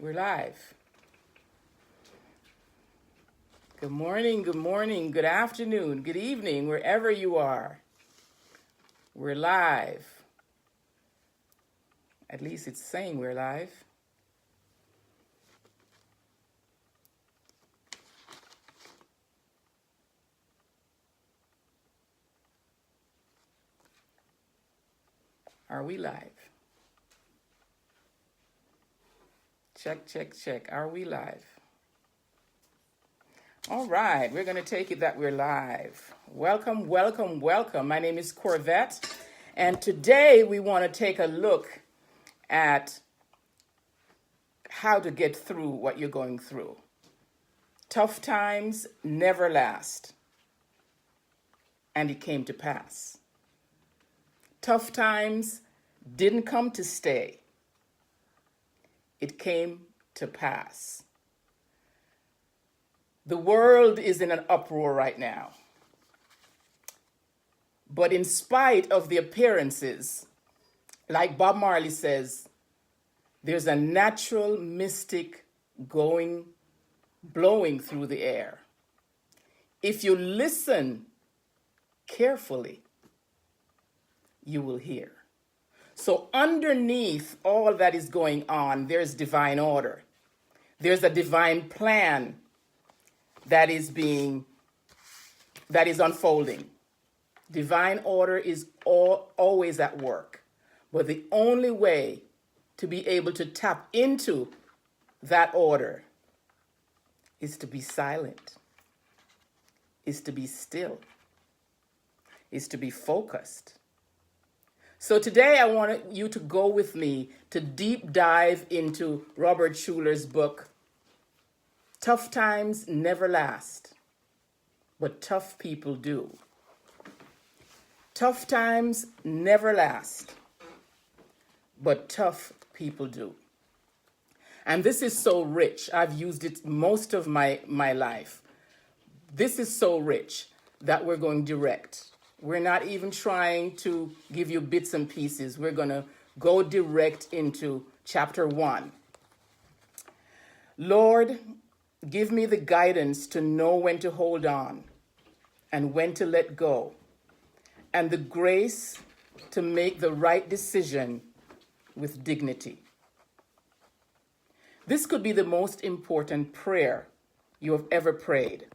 We're live. Good morning, good afternoon, good evening, wherever you are. We're live. At least it's saying we're live. Are we live? Check. Are we live? All right, we're going to take it that we're live. Welcome. My name is Corvette, and today we want to take a look at how to get through what you're going through. Tough times never last, and it came to pass. Tough times didn't come to stay. It came to pass. The world is in an uproar right now. But in spite of the appearances, like Bob Marley says, there's a natural mystic blowing through the air. If you listen carefully, you will hear. So underneath all that is going on, there's divine order. There's a divine plan that is unfolding. Divine order is always at work. But the only way to be able to tap into that order is to be silent, is to be still, is to be focused. So today I want you to go with me to deep dive into Robert Schuller's book, Tough Times Never Last, but Tough People Do. Tough times never last, but tough people do. And this is so rich. I've used it most of my life. This is so rich that we're going direct. We're not even trying to give you bits and pieces. We're going to go direct into chapter 1. Lord, give me the guidance to know when to hold on and when to let go, and the grace to make the right decision with dignity. This could be the most important prayer you have ever prayed.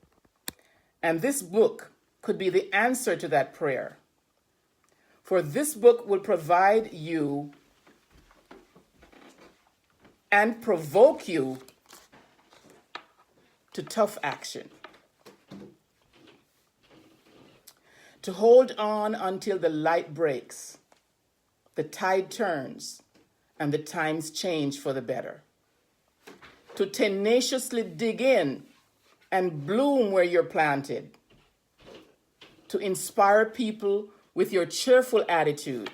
And this book could be the answer to that prayer. For this book will provide you and provoke you to tough action. To hold on until the light breaks, the tide turns, and the times change for the better. To tenaciously dig in and bloom where you're planted. To inspire people with your cheerful attitude.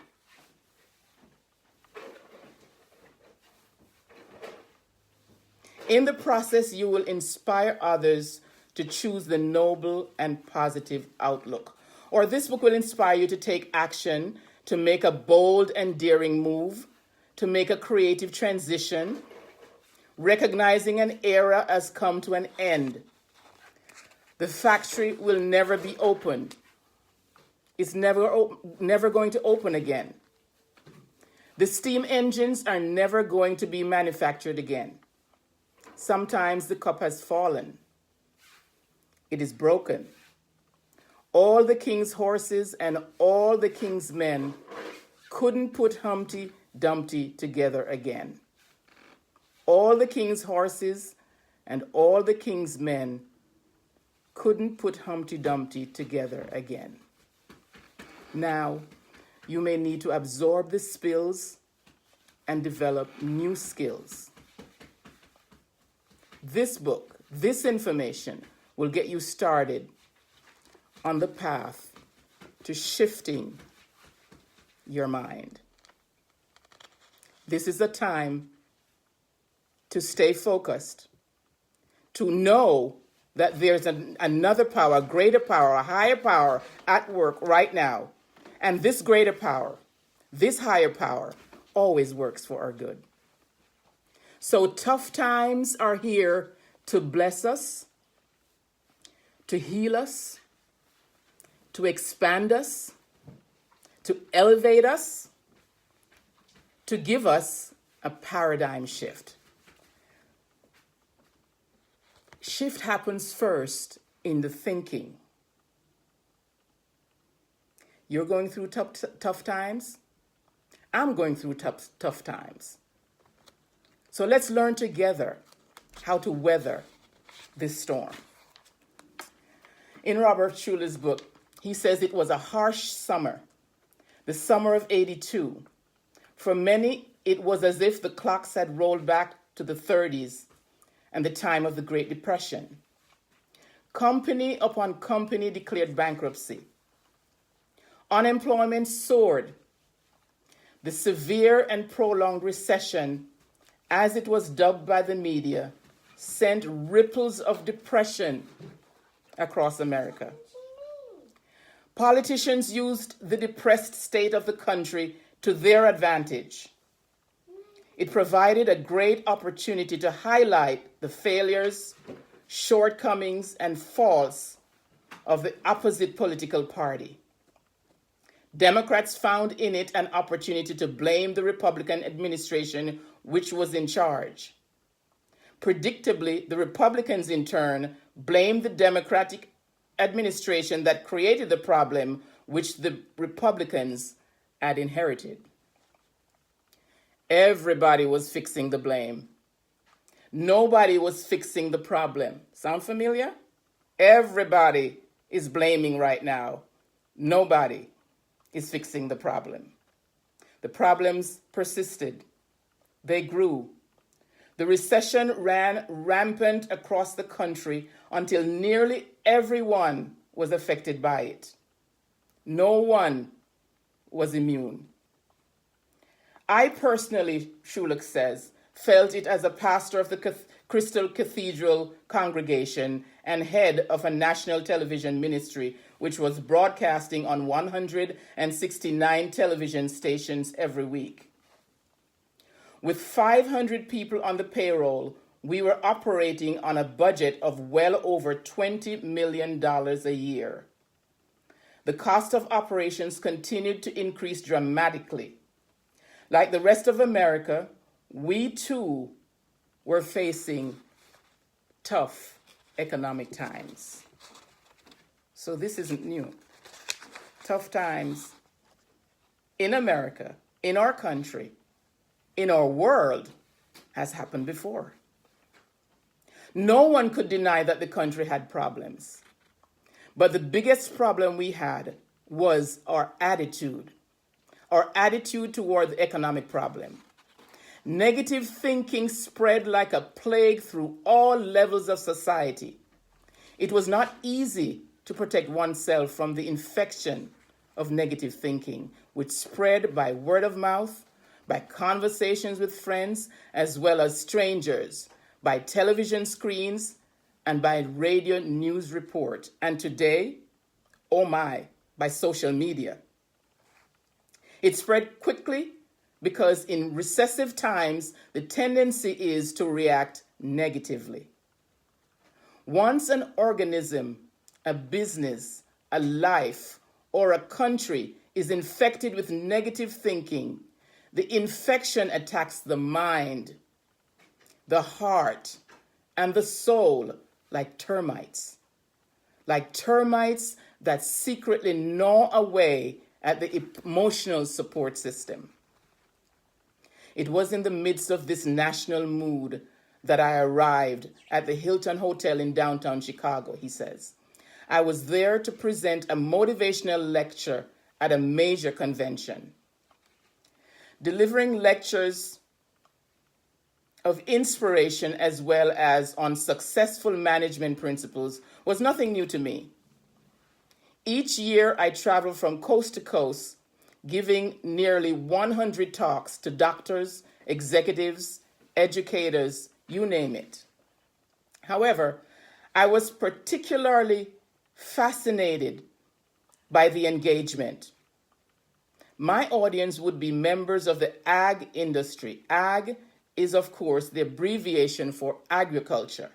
In the process, you will inspire others to choose the noble and positive outlook. Or this book will inspire you to take action, to make a bold and daring move, to make a creative transition, recognizing an era has come to an end. The factory will never be opened. It's never going to open again. The steam engines are never going to be manufactured again. Sometimes the cup has fallen. It is broken. All the king's horses and all the king's men couldn't put Humpty Dumpty together again. All the king's horses and all the king's men couldn't put Humpty Dumpty together again. Now, you may need to absorb the spills and develop new skills. This book, this information, will get you started on the path to shifting your mind. This is a time to stay focused, to know that there's another power, a greater power, a higher power at work right now. And this greater power, this higher power, always works for our good. So tough times are here to bless us, to heal us, to expand us, to elevate us, to give us a paradigm shift. Shift happens first in the thinking. You're going through tough times. I'm going through tough times. So let's learn together how to weather this storm. In Robert Schuller's book, he says it was a harsh summer, the summer of '82. For many, it was as if the clocks had rolled back to the 30s and the time of the Great Depression. Company upon company declared bankruptcy. Unemployment soared. The severe and prolonged recession, as it was dubbed by the media, sent ripples of depression across America. Politicians used the depressed state of the country to their advantage. It provided a great opportunity to highlight the failures, shortcomings, and faults of the opposite political party. Democrats found in it an opportunity to blame the Republican administration which was in charge. Predictably, the Republicans in turn blamed the Democratic administration that created the problem which the Republicans had inherited. Everybody was fixing the blame. Nobody was fixing the problem. Sound familiar? Everybody is blaming right now. Nobody is fixing the problem. The problems persisted. They grew. The recession ran rampant across the country until nearly everyone was affected by it. No one was immune. I personally, Schulich says, felt it as a pastor of the Crystal Cathedral congregation and head of a national television ministry which was broadcasting on 169 television stations every week. With 500 people on the payroll, we were operating on a budget of well over $20 million a year. The cost of operations continued to increase dramatically. Like the rest of America, we too were facing tough economic times. So this isn't new. Tough times in America, in our country, in our world has happened before. No one could deny that the country had problems. But the biggest problem we had was our attitude toward the economic problem. Negative thinking spread like a plague through all levels of society. It was not easy to protect oneself from the infection of negative thinking, which spread by word of mouth, by conversations with friends, as well as strangers, by television screens, and by radio news report. And today, oh my, by social media. It spread quickly because in recessive times, the tendency is to react negatively. Once an organism, a business, a life, or a country is infected with negative thinking, the infection attacks the mind, the heart, and the soul like termites that secretly gnaw away at the emotional support system. It was in the midst of this national mood that I arrived at the Hilton Hotel in downtown Chicago, he says. I was there to present a motivational lecture at a major convention. Delivering lectures of inspiration as well as on successful management principles was nothing new to me. Each year I travel from coast to coast, giving nearly 100 talks to doctors, executives, educators, you name it. However, I was particularly fascinated by the engagement. My audience would be members of the ag industry. Ag is, of course, the abbreviation for agriculture.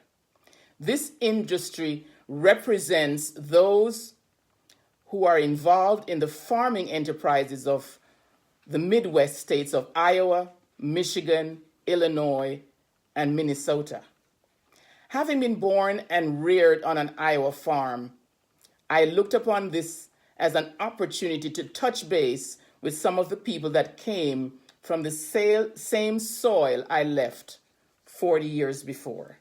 This industry represents those who are involved in the farming enterprises of the Midwest states of Iowa, Michigan, Illinois, and Minnesota. Having been born and reared on an Iowa farm, I looked upon this as an opportunity to touch base with some of the people that came from the same soil I left 40 years before.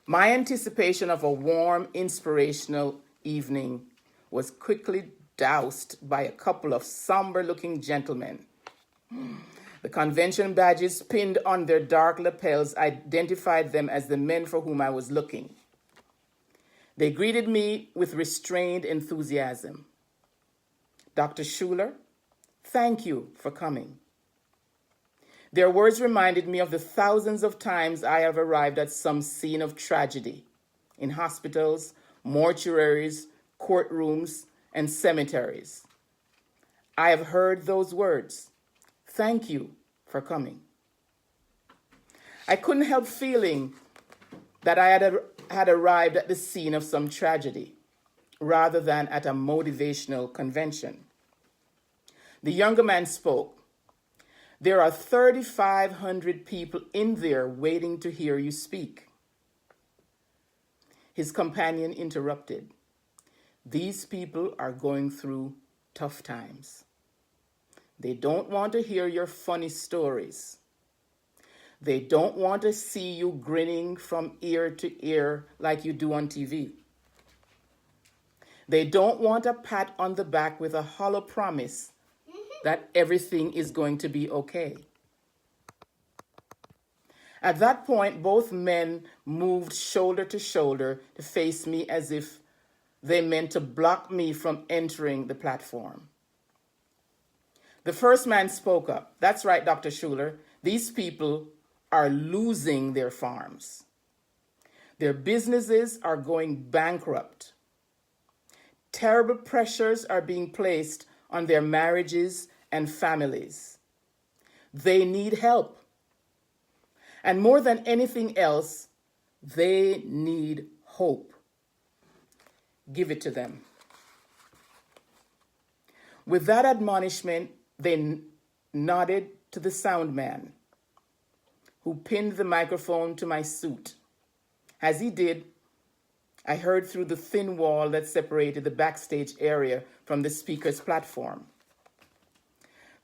My anticipation of a warm, inspirational evening was quickly doused by a couple of somber-looking gentlemen. The convention badges pinned on their dark lapels identified them as the men for whom I was looking. They greeted me with restrained enthusiasm. Dr. Schuler, thank you for coming. Their words reminded me of the thousands of times I have arrived at some scene of tragedy in hospitals, mortuaries, courtrooms, and cemeteries. I have heard those words. Thank you for coming. I couldn't help feeling that I had arrived at the scene of some tragedy rather than at a motivational convention. The younger man spoke. There are 3,500 people in there waiting to hear you speak. His companion interrupted. These people are going through tough times. They don't want to hear your funny stories. They don't want to see you grinning from ear to ear like you do on TV. They don't want a pat on the back with a hollow promise that everything is going to be okay. At that point, both men moved shoulder to shoulder to face me as if they meant to block me from entering the platform. The first man spoke up. That's right, Dr. Schuler. These people are losing their farms. Their businesses are going bankrupt. Terrible pressures are being placed on their marriages and families. They need help. And more than anything else, they need hope. Give it to them. With that admonishment, they nodded to the sound man, who pinned the microphone to my suit. As he did, I heard through the thin wall that separated the backstage area from the speaker's platform.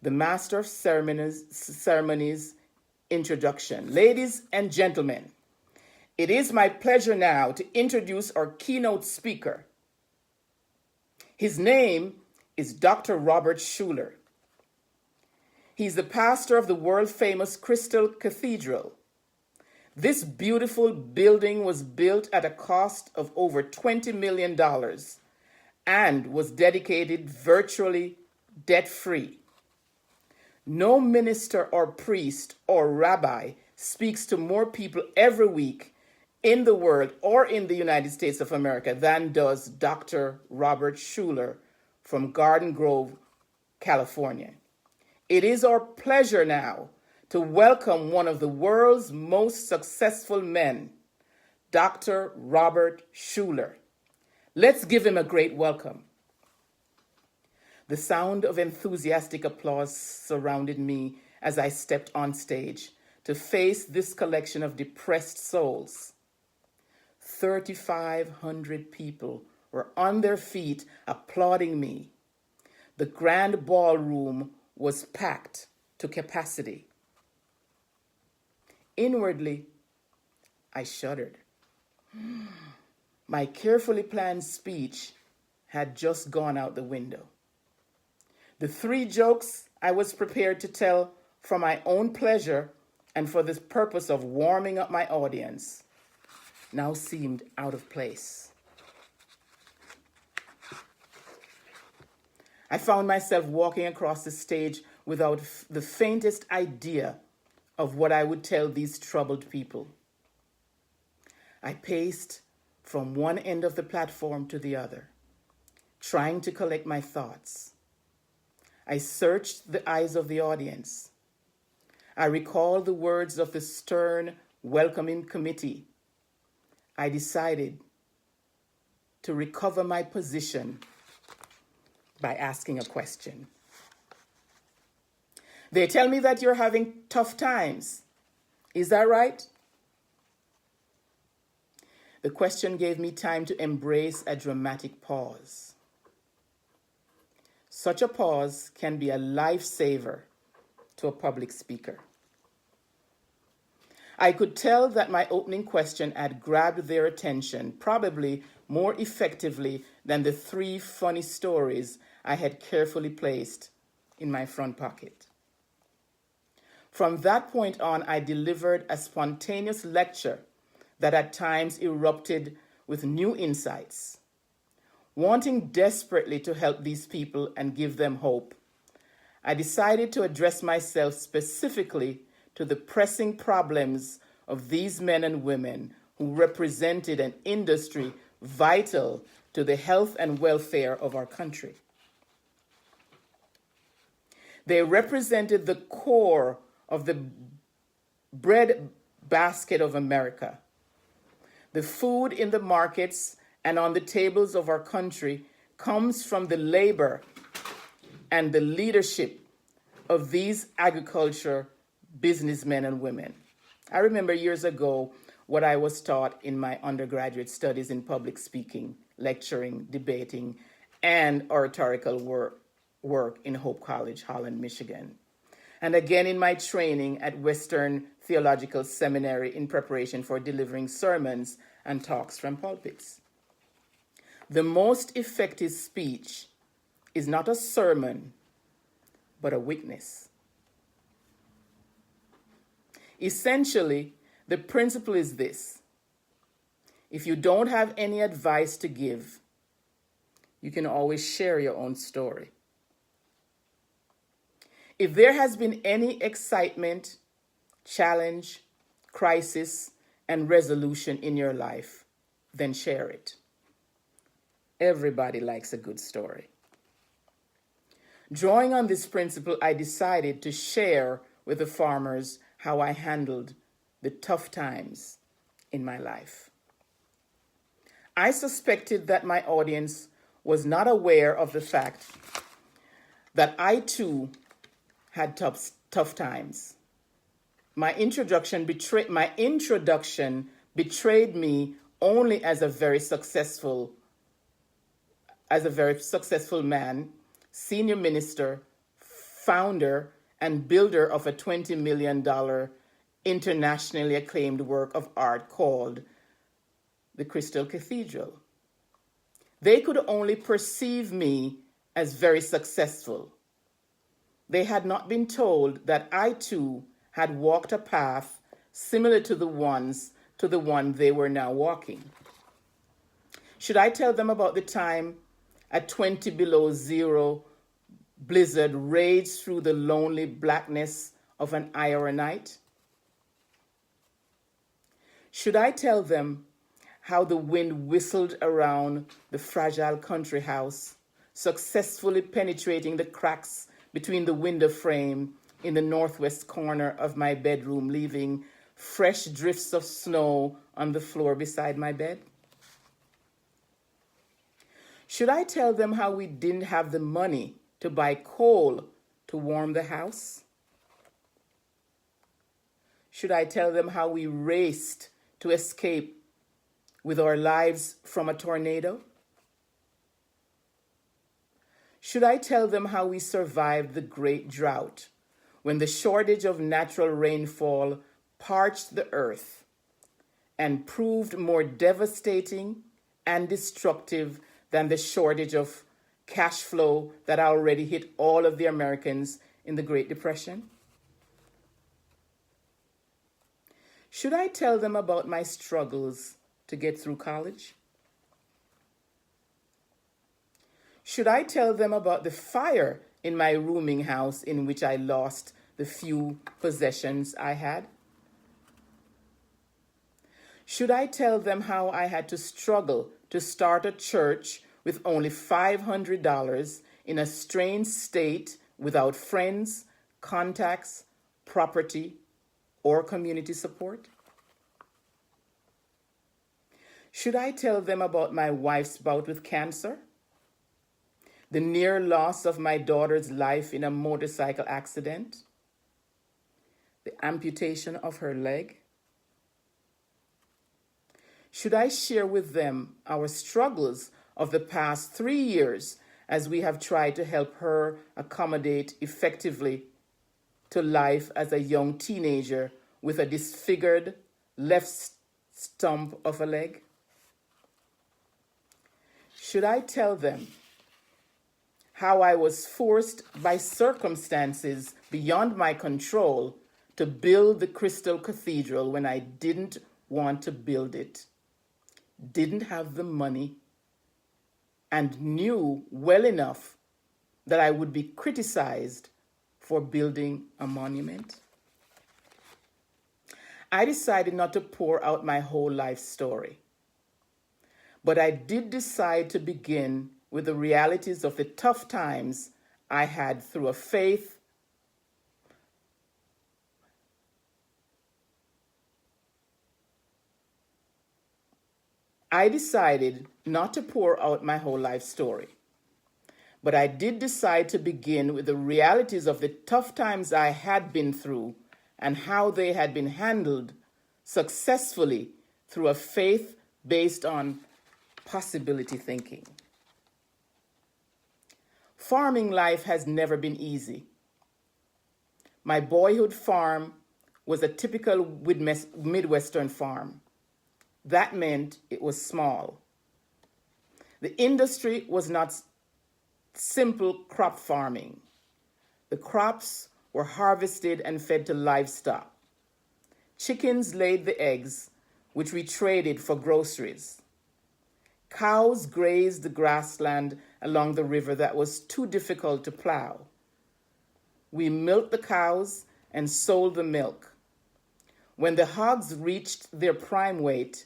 The Master of Ceremonies introduction. Ladies and gentlemen, it is my pleasure now to introduce our keynote speaker. His name is Dr. Robert Schuler. He's the pastor of the world-famous Crystal Cathedral. This beautiful building was built at a cost of over $20 million and was dedicated virtually debt-free. No minister or priest or rabbi speaks to more people every week in the world or in the United States of America than does Dr. Robert Schuler from Garden Grove, California. It is our pleasure now to welcome one of the world's most successful men, Dr. Robert Schuler. Let's give him a great welcome. The sound of enthusiastic applause surrounded me as I stepped on stage to face this collection of depressed souls. 3,500 people were on their feet applauding me. The grand ballroom was packed to capacity. Inwardly, I shuddered. My carefully planned speech had just gone out the window. The 3 jokes I was prepared to tell for my own pleasure and for the purpose of warming up my audience now seemed out of place. I found myself walking across the stage without the faintest idea of what I would tell these troubled people. I paced from one end of the platform to the other, trying to collect my thoughts. I searched the eyes of the audience. I recall the words of the stern, welcoming committee. I decided to recover my position by asking a question. They tell me that you're having tough times. Is that right? The question gave me time to embrace a dramatic pause. Such a pause can be a lifesaver to a public speaker. I could tell that my opening question had grabbed their attention, probably more effectively than the 3 funny stories I had carefully placed in my front pocket. From that point on, I delivered a spontaneous lecture that at times erupted with new insights. Wanting desperately to help these people and give them hope, I decided to address myself specifically to the pressing problems of these men and women who represented an industry vital to the health and welfare of our country. They represented the core of the bread basket of America. The food in the markets and on the tables of our country comes from the labor and the leadership of these agriculture businessmen and women. I remember years ago what I was taught in my undergraduate studies in public speaking, lecturing, debating, and oratorical work in Hope College, Holland, Michigan. And again in my training at Western Theological Seminary in preparation for delivering sermons and talks from pulpits. The most effective speech is not a sermon, but a witness. Essentially, the principle is this: if you don't have any advice to give, you can always share your own story. If there has been any excitement, challenge, crisis, and resolution in your life, then share it. Everybody likes a good story. Drawing on this principle, I decided to share with the farmers how I handled the tough times in my life. I suspected that my audience was not aware of the fact that I too had tough times. My introduction betrayed me only as a very successful man, senior minister, founder, and builder of a $20 million internationally acclaimed work of art called the Crystal Cathedral. They could only perceive me as very successful. They had not been told that I too had walked a path similar to the one they were now walking. Should I tell them about the time a 20 below zero blizzard raged through the lonely blackness of an Iowa night? Should I tell them how the wind whistled around the fragile country house, successfully penetrating the cracks between the window frame in the northwest corner of my bedroom, leaving fresh drifts of snow on the floor beside my bed? Should I tell them how we didn't have the money to buy coal to warm the house? Should I tell them how we raced to escape with our lives from a tornado? Should I tell them how we survived the great drought when the shortage of natural rainfall parched the earth and proved more devastating and destructive than the shortage of cash flow that already hit all of the Americans in the Great Depression? Should I tell them about my struggles to get through college? Should I tell them about the fire in my rooming house in which I lost the few possessions I had? Should I tell them how I had to struggle to start a church with only $500 in a strange state without friends, contacts, property, or community support? Should I tell them about my wife's bout with cancer? The near loss of my daughter's life in a motorcycle accident? The amputation of her leg? Should I share with them our struggles of the past 3 years as we have tried to help her accommodate effectively to life as a young teenager with a disfigured left stump of a leg? Should I tell them how I was forced by circumstances beyond my control to build the Crystal Cathedral when I didn't want to build it, didn't have the money, and knew well enough that I would be criticized for building a monument? I decided not to pour out my whole life story, but I did decide to begin with the realities of the tough times I had through a faith I decided not to pour out my whole life story, but I did decide to begin with the realities of the tough times I had been through and how they had been handled successfully through a faith based on possibility thinking. Farming life has never been easy. My boyhood farm was a typical Midwestern farm. That meant it was small. The industry was not simple crop farming. The crops were harvested and fed to livestock. Chickens laid the eggs, which we traded for groceries. Cows grazed the grassland along the river that was too difficult to plow. We milked the cows and sold the milk. When the hogs reached their prime weight,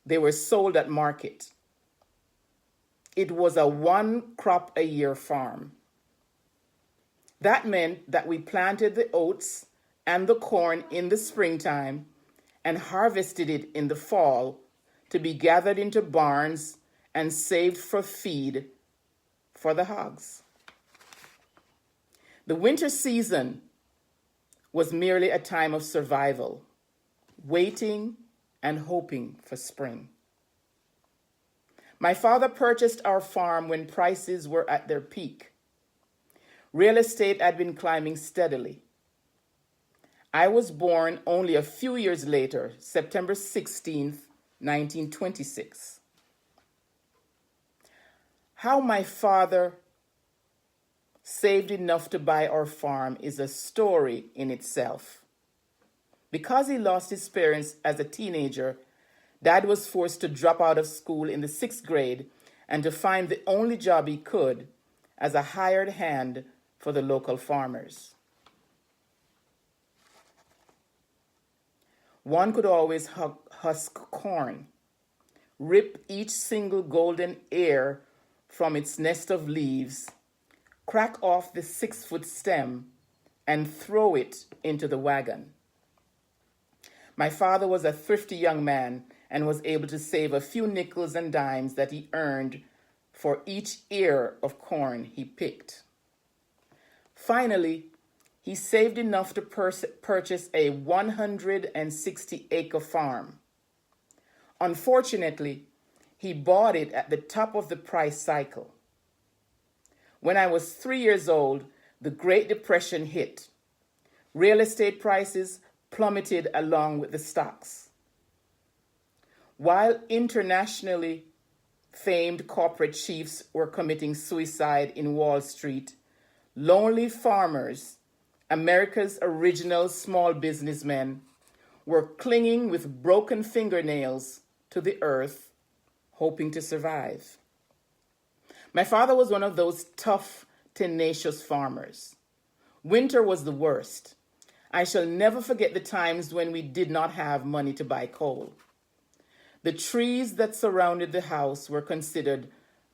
they were sold at market. It was a one-crop-a-year farm. That meant that we planted the oats and the corn in the springtime and harvested it in the fall to be gathered into barns and saved for feed for the hogs. The winter season was merely a time of survival, waiting and hoping for spring. My father purchased our farm when prices were at their peak. Real estate had been climbing steadily. I was born only a few years later, September 16th, 1926. How my father saved enough to buy our farm is a story in itself. Because he lost his parents as a teenager, Dad was forced to drop out of school in the 6th grade and to find the only job he could as a hired hand for the local farmers. One could always husk corn, rip each single golden ear from its nest of leaves, crack off the 6-foot stem, and throw it into the wagon. My father was a thrifty young man and was able to save a few nickels and dimes that he earned for each ear of corn he picked. Finally, he saved enough to purchase a 160-acre farm. Unfortunately, he bought it at the top of the price cycle. When I was 3 years old, the Great Depression hit. Real estate prices plummeted along with the stocks. While internationally famed corporate chiefs were committing suicide in Wall Street, lonely farmers, America's original small businessmen, were clinging with broken fingernails to the earth, hoping to survive. My father was one of those tough, tenacious farmers. Winter was the worst. I shall never forget the times when we did not have money to buy coal. The trees that surrounded the house were considered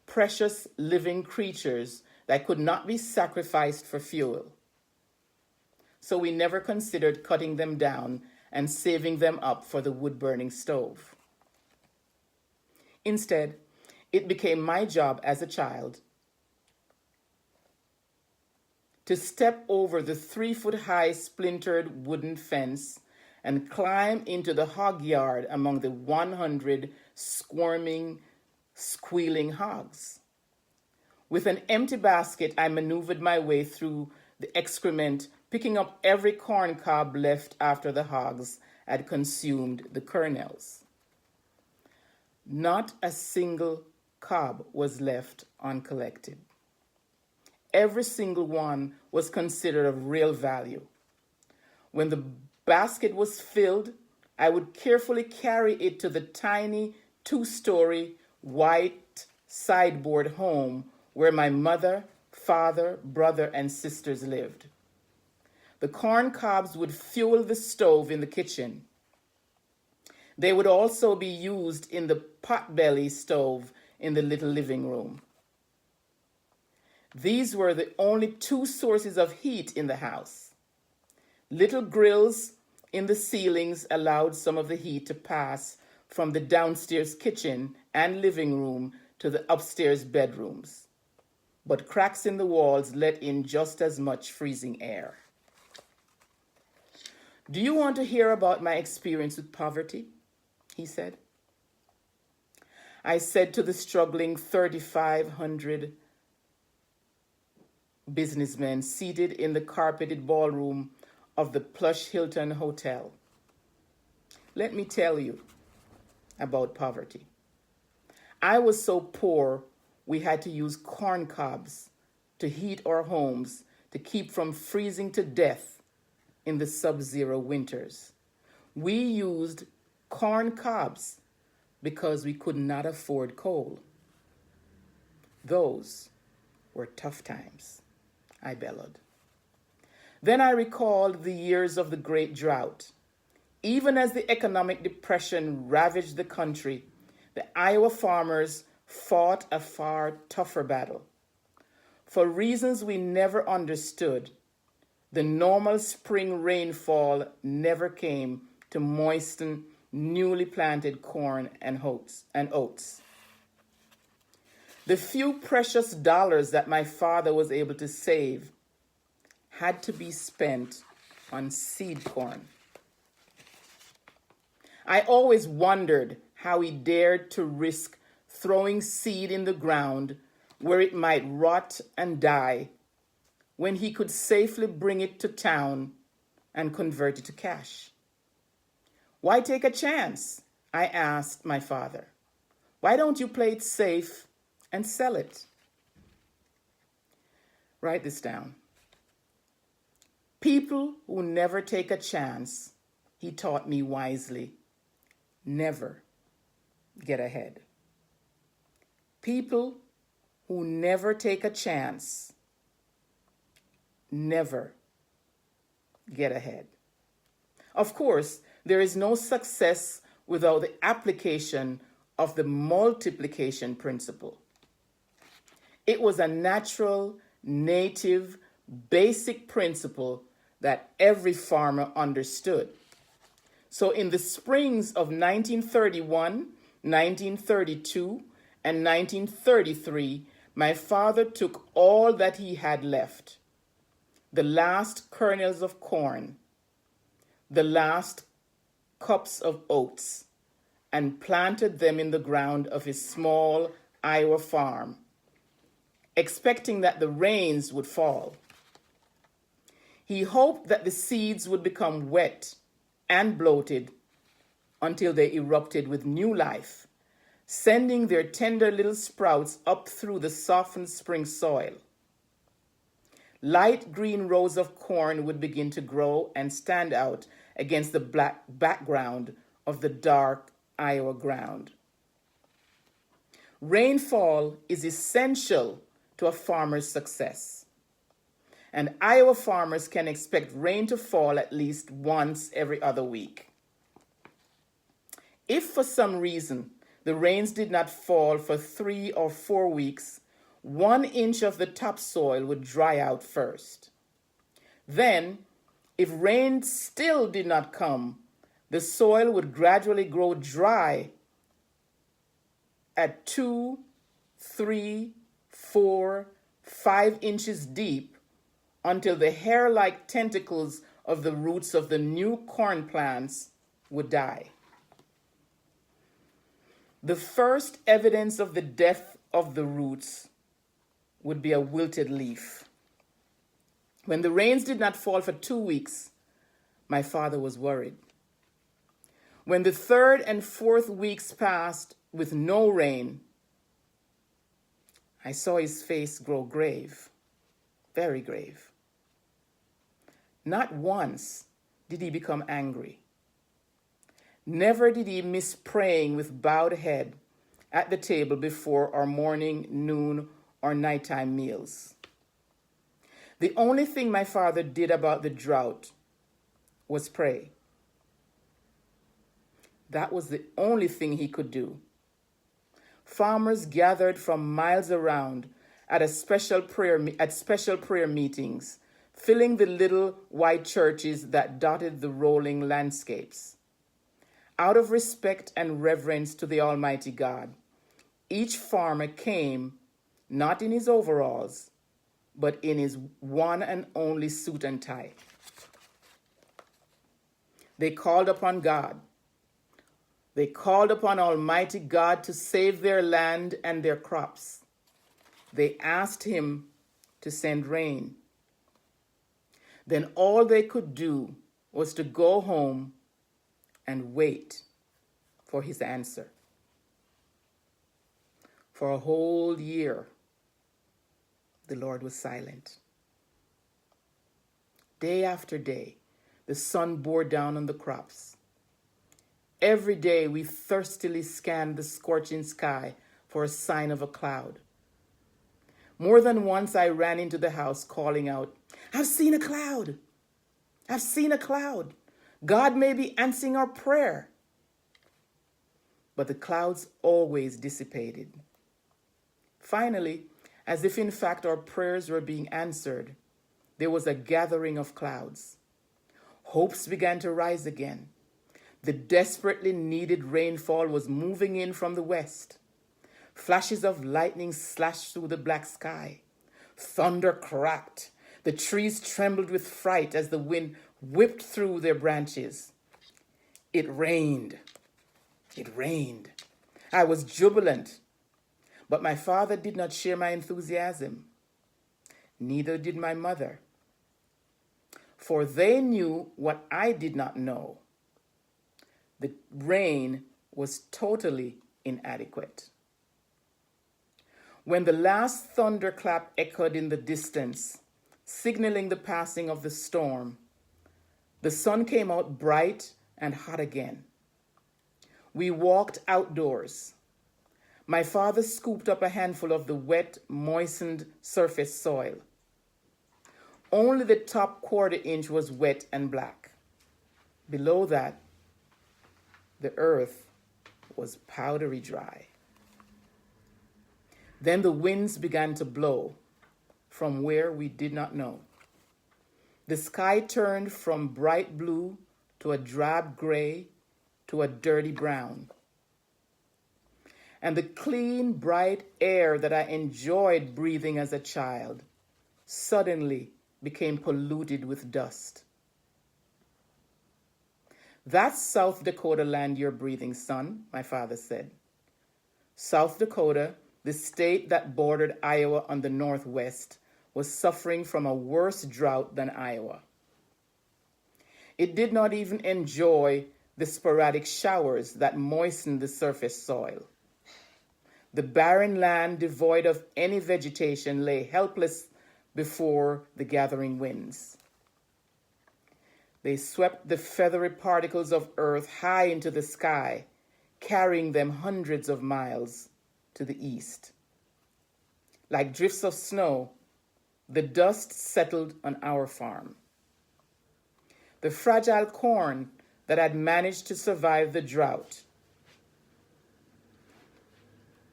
precious living creatures that could not be sacrificed for fuel. so we never considered cutting them down and saving them up for the wood-burning stove. Instead, it became my job as a child to step over the 3-foot-high splintered wooden fence and climb into the hog yard among the 100 squirming, squealing hogs. With an empty basket, I maneuvered my way through the excrement, picking up every corn cob left after the hogs had consumed the kernels. Not a single cob was left uncollected. Every single one was considered of real value. When the basket was filled, I would carefully carry it to the tiny 2-story white sideboard home where my mother, father, brother, and sisters lived. The corn cobs would fuel the stove in the kitchen. They would also be used in the potbelly stove in the little living room. These were the only 2 sources of heat in the house. Little grills in the ceilings allowed some of the heat to pass from the downstairs kitchen and living room to the upstairs bedrooms, but cracks in the walls let in just as much freezing air. "Do you want to hear about my experience with poverty?" he said. I said to the struggling 3,500 businessmen seated in the carpeted ballroom of the plush Hilton Hotel. "Let me tell you about poverty. I was so poor we had to use corn cobs to heat our homes to keep from freezing to death in the sub-zero winters. We used corn cobs because we could not afford coal. Those were tough times," I bellowed. Then I recalled the years of the Great Drought. Even as the economic depression ravaged the country, the Iowa farmers fought a far tougher battle. For reasons we never understood, the normal spring rainfall never came to moisten newly planted corn and oats. The few precious dollars that my father was able to save had to be spent on seed corn. I always wondered how he dared to risk throwing seed in the ground where it might rot and die when he could safely bring it to town and convert it to cash. "Why take a chance?" I asked my father. "Why don't you play it safe and sell it?" Write this down. People who never take a chance, he taught me wisely, never get ahead. People who never take a chance never get ahead. Of course, there is no success without the application of the multiplication principle. It was a natural, native, basic principle that every farmer understood. So in the springs of 1931, 1932, and 1933, my father took all that he had left, the last kernels of corn, the last cups of oats, and planted them in the ground of his small Iowa farm, expecting that the rains would fall. He hoped that the seeds would become wet and bloated until they erupted with new life, sending their tender little sprouts up through the softened spring soil. Light green rows of corn would begin to grow and stand out against the black background of the dark Iowa ground. Rainfall is essential to a farmer's success, and Iowa farmers can expect rain to fall at least once every other week. If for some reason the rains did not fall for 3 or 4 weeks, 1 inch of the topsoil would dry out first. Then If rain still did not come, the soil would gradually grow dry at 2, 3, 4, 5 inches deep until the hair-like tentacles of the roots of the new corn plants would die. The first evidence of the death of the roots would be a wilted leaf. When the rains did not fall for 2 weeks, my father was worried. When the 3rd and 4th weeks passed with no rain, I saw his face grow grave, very grave. Not once did he become angry. Never did he miss praying with bowed head at the table before our morning, noon, or nighttime meals. The only thing my father did about the drought was pray. That was the only thing he could do. Farmers gathered from miles around at special prayer meetings, filling the little white churches that dotted the rolling landscapes. Out of respect and reverence to the Almighty God, each farmer came not in his overalls, but in his one and only suit and tie. They called upon God. They called upon Almighty God to save their land and their crops. They asked him to send rain. Then all they could do was to go home and wait for his answer. For a whole year, the Lord was silent. Day after day, the sun bore down on the crops. Every day we thirstily scanned the scorching sky for a sign of a cloud. More than once I ran into the house calling out, "I've seen a cloud! I've seen a cloud! God may be answering our prayer." But the clouds always dissipated. Finally, as if in fact our prayers were being answered, there was a gathering of clouds. Hopes began to rise again. The desperately needed rainfall was moving in from the west. Flashes of lightning slashed through the black sky. Thunder cracked. The trees trembled with fright as the wind whipped through their branches. It rained. It rained. I was jubilant. But my father did not share my enthusiasm. Neither did my mother. For they knew what I did not know. The rain was totally inadequate. When the last thunderclap echoed in the distance, signaling the passing of the storm, the sun came out bright and hot again. We walked outdoors. My father scooped up a handful of the wet, moistened surface soil. Only the top quarter-inch was wet and black. Below that, the earth was powdery dry. Then the winds began to blow from where we did not know. The sky turned from bright blue to a drab gray to a dirty brown. And the clean, bright air that I enjoyed breathing as a child suddenly became polluted with dust. "That's South Dakota land you're breathing, son," my father said. South Dakota, the state that bordered Iowa on the northwest, was suffering from a worse drought than Iowa. It did not even enjoy the sporadic showers that moistened the surface soil. The barren land, devoid of any vegetation, lay helpless before the gathering winds. They swept the feathery particles of earth high into the sky, carrying them hundreds of miles to the east. Like drifts of snow, the dust settled on our farm. The fragile corn that had managed to survive the drought,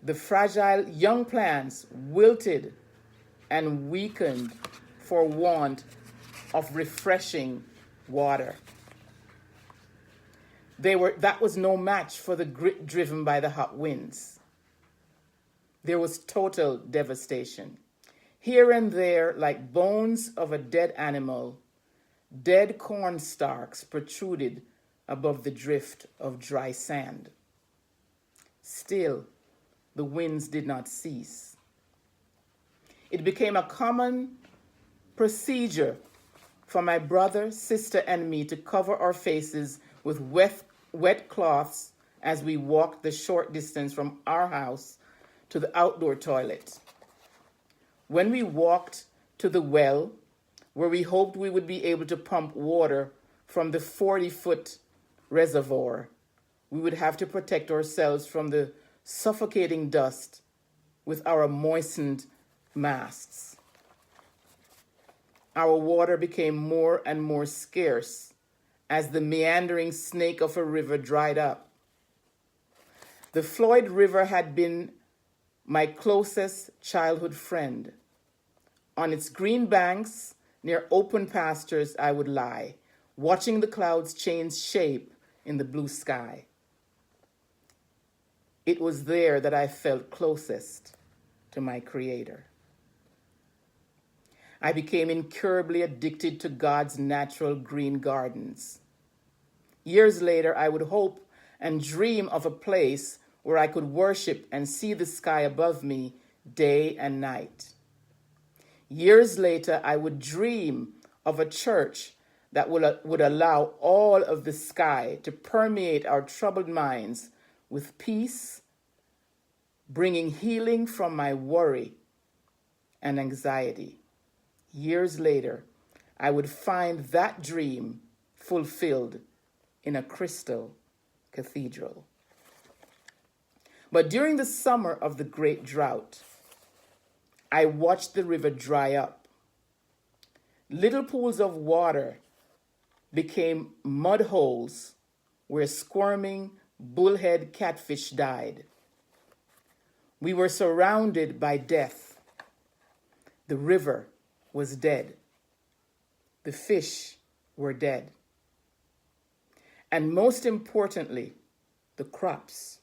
the fragile young plants wilted and weakened for want of refreshing water. That was no match for the grit driven by the hot winds. There was total devastation. Here and there, like bones of a dead animal, dead corn stalks protruded above the drift of dry sand. Still, the winds did not cease. It became a common procedure for my brother, sister, and me to cover our faces with wet cloths as we walked the short distance from our house to the outdoor toilet. When we walked to the well, where we hoped we would be able to pump water from the 40-foot reservoir, we would have to protect ourselves from the suffocating dust with our moistened masks. Our water became more and more scarce as the meandering snake of a river dried up. The Floyd River had been my closest childhood friend. On its green banks, near open pastures, I would lie, watching the clouds change shape in the blue sky. It was there that I felt closest to my Creator. I became incurably addicted to God's natural green gardens. Years later, I would hope and dream of a place where I could worship and see the sky above me day and night. Years later, I would dream of a church that would allow all of the sky to permeate our troubled minds with peace, bringing healing from my worry and anxiety. Years later, I would find that dream fulfilled in a crystal cathedral. But during the summer of the great drought, I watched the river dry up. Little pools of water became mud holes where squirming bullhead catfish died. We were surrounded by death. The river was dead. The fish were dead. And most importantly, the crops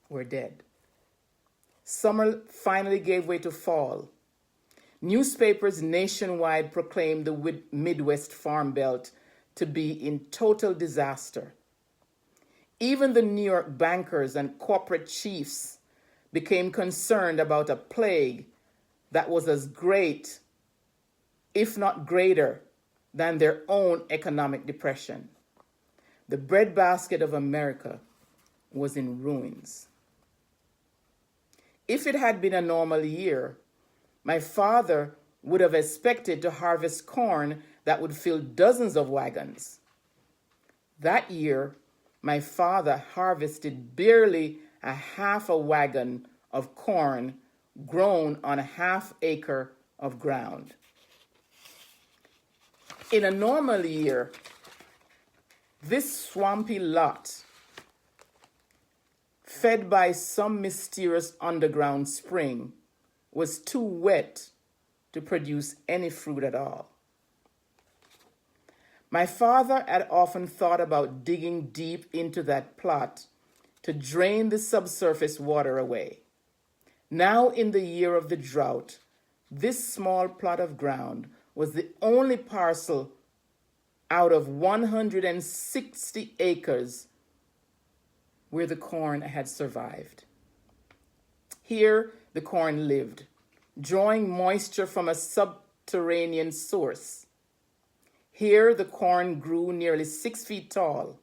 were dead. Summer finally gave way to fall. Newspapers nationwide proclaimed the Midwest Farm Belt to be in total disaster. Even the New York bankers and corporate chiefs became concerned about a plague that was as great, if not greater, than their own economic depression. The breadbasket of America was in ruins. If it had been a normal year, my father would have expected to harvest corn that would fill dozens of wagons. That year, my father harvested barely a half a wagon of corn grown on a half acre of ground. In a normal year, this swampy lot, fed by some mysterious underground spring, was too wet to produce any fruit at all. My father had often thought about digging deep into that plot to drain the subsurface water away. Now, in the year of the drought, this small plot of ground was the only parcel out of 160 acres where the corn had survived. Here, the corn lived, drawing moisture from a subterranean source. Here, the corn grew nearly 6 feet tall,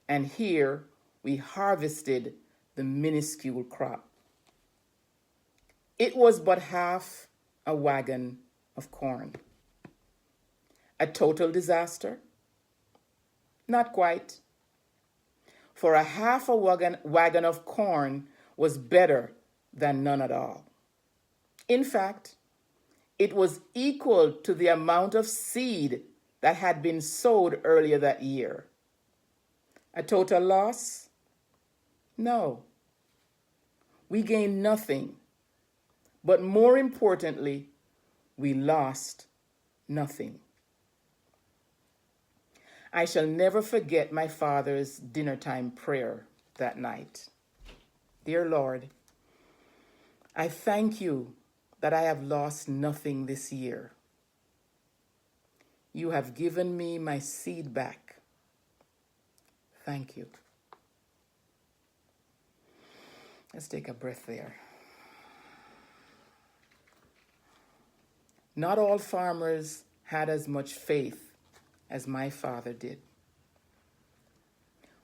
and here we harvested the minuscule crop. It was but half a wagon of corn. A total disaster? Not quite. For a half a wagon of corn was better than none at all. In fact, it was equal to the amount of seed that had been sowed earlier that year. A total loss? No. We gained nothing. But more importantly, we lost nothing. I shall never forget my father's dinner time prayer that night. Dear Lord, I thank you that I have lost nothing this year. You have given me my seed back. Thank you. Let's take a breath there. Not all farmers had as much faith as my father did.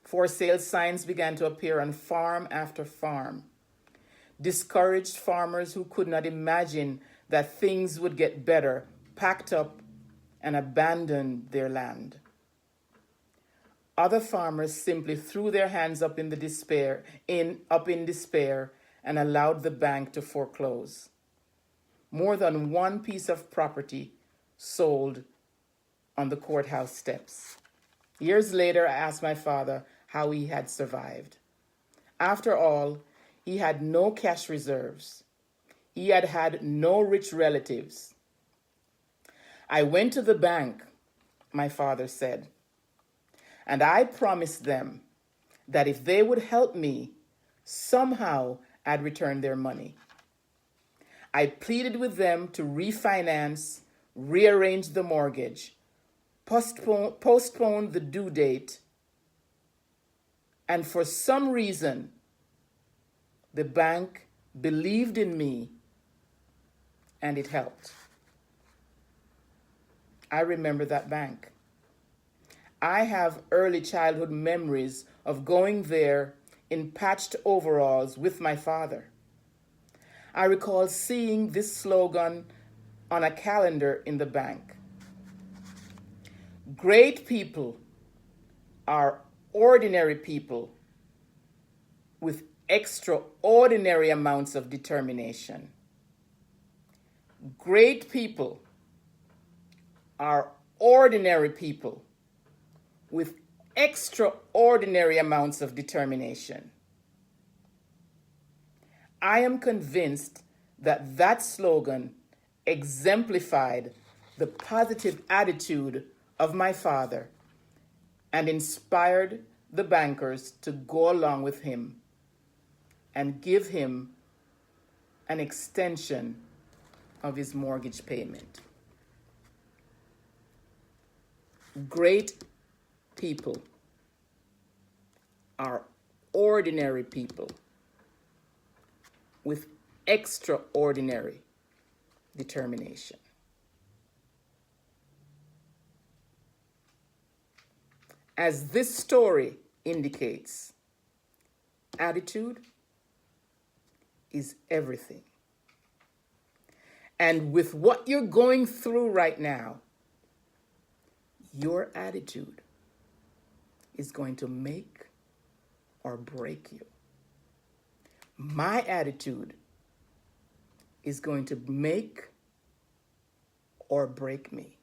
For sale signs began to appear on farm after farm. Discouraged farmers who could not imagine that things would get better packed up and abandoned their land. Other farmers simply threw their hands up in despair and allowed the bank to foreclose. More than one piece of property sold on the courthouse steps. Years later, I asked my father how he had survived. After all, he had no cash reserves. He had had no rich relatives. I went to the bank, my father said, and I promised them that if they would help me, somehow I'd return their money. I pleaded with them to refinance, rearrange the mortgage, postpone the due date, and for some reason, the bank believed in me and it helped. I remember that bank. I have early childhood memories of going there in patched overalls with my father. I recall seeing this slogan on a calendar in the bank. Great people are ordinary people with extraordinary amounts of determination. Great people are ordinary people with extraordinary amounts of determination. I am convinced that that slogan exemplified the positive attitude of my father and inspired the bankers to go along with him and give him an extension of his mortgage payment. Great people are ordinary people with extraordinary determination. As this story indicates, attitude is everything. And with what you're going through right now, your attitude is going to make or break you. My attitude is going to make or break me.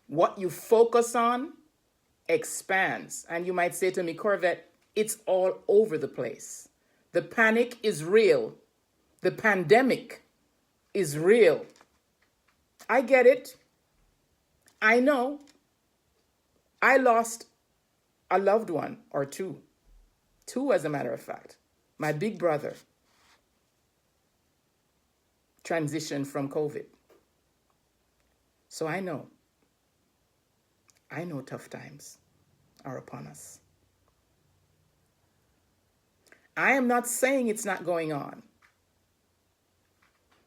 What you focus on expands. And you might say to me, Corvette, it's all over the place. The panic is real. The pandemic is real. I get it. I know. I lost a loved one or two. Two, as a matter of fact. My big brother transitioned from COVID. So I know tough times are upon us. I am not saying it's not going on,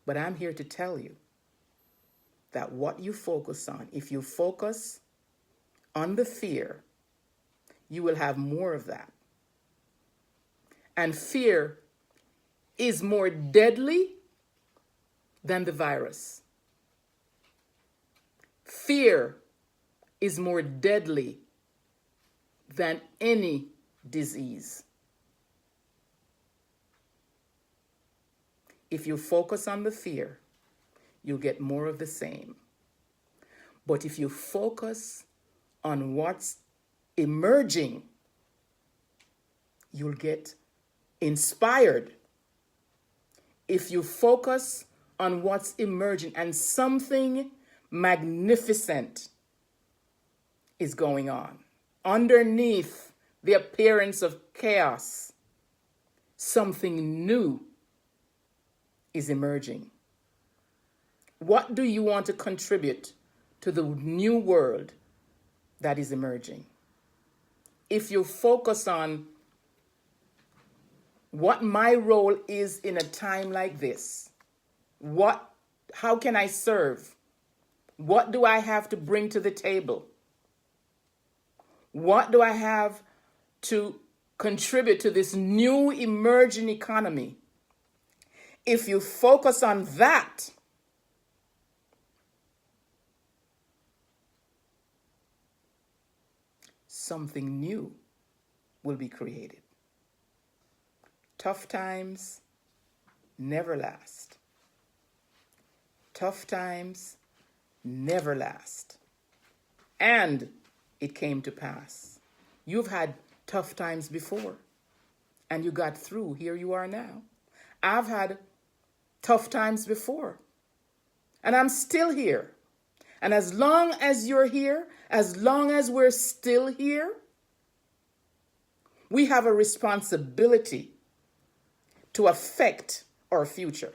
but I'm here to tell you that what you focus on, if you focus on the fear, you will have more of that. And fear is more deadly than the virus. Fear is more deadly than any disease. If you focus on the fear, you'll get more of the same. But if you focus on what's emerging, you'll get inspired. If you focus on what's emerging and something magnificent is going on. Underneath the appearance of chaos, something new is emerging. What do you want to contribute to the new world that is emerging? If you focus on what my role is in a time like this, how can I serve? What do I have to bring to the table? What do I have to contribute to this new emerging economy? If you focus on that, something new will be created. Tough times never last. Tough times never last. And it came to pass. You've had tough times before, and you got through. Here you are now. I've had tough times before, and I'm still here. And as long as you're here, as long as we're still here, we have a responsibility to affect our future.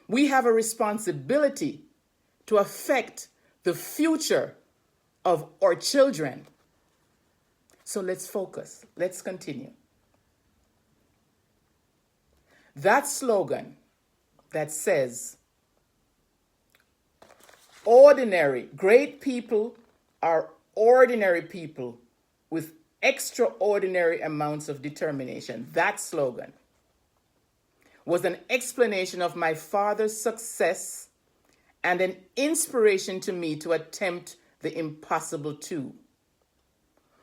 We have a responsibility to affect the future of our children. So let's focus. Let's continue. That slogan that says, great people are ordinary people with extraordinary amounts of determination. That slogan was an explanation of my father's success and an inspiration to me to attempt the impossible too.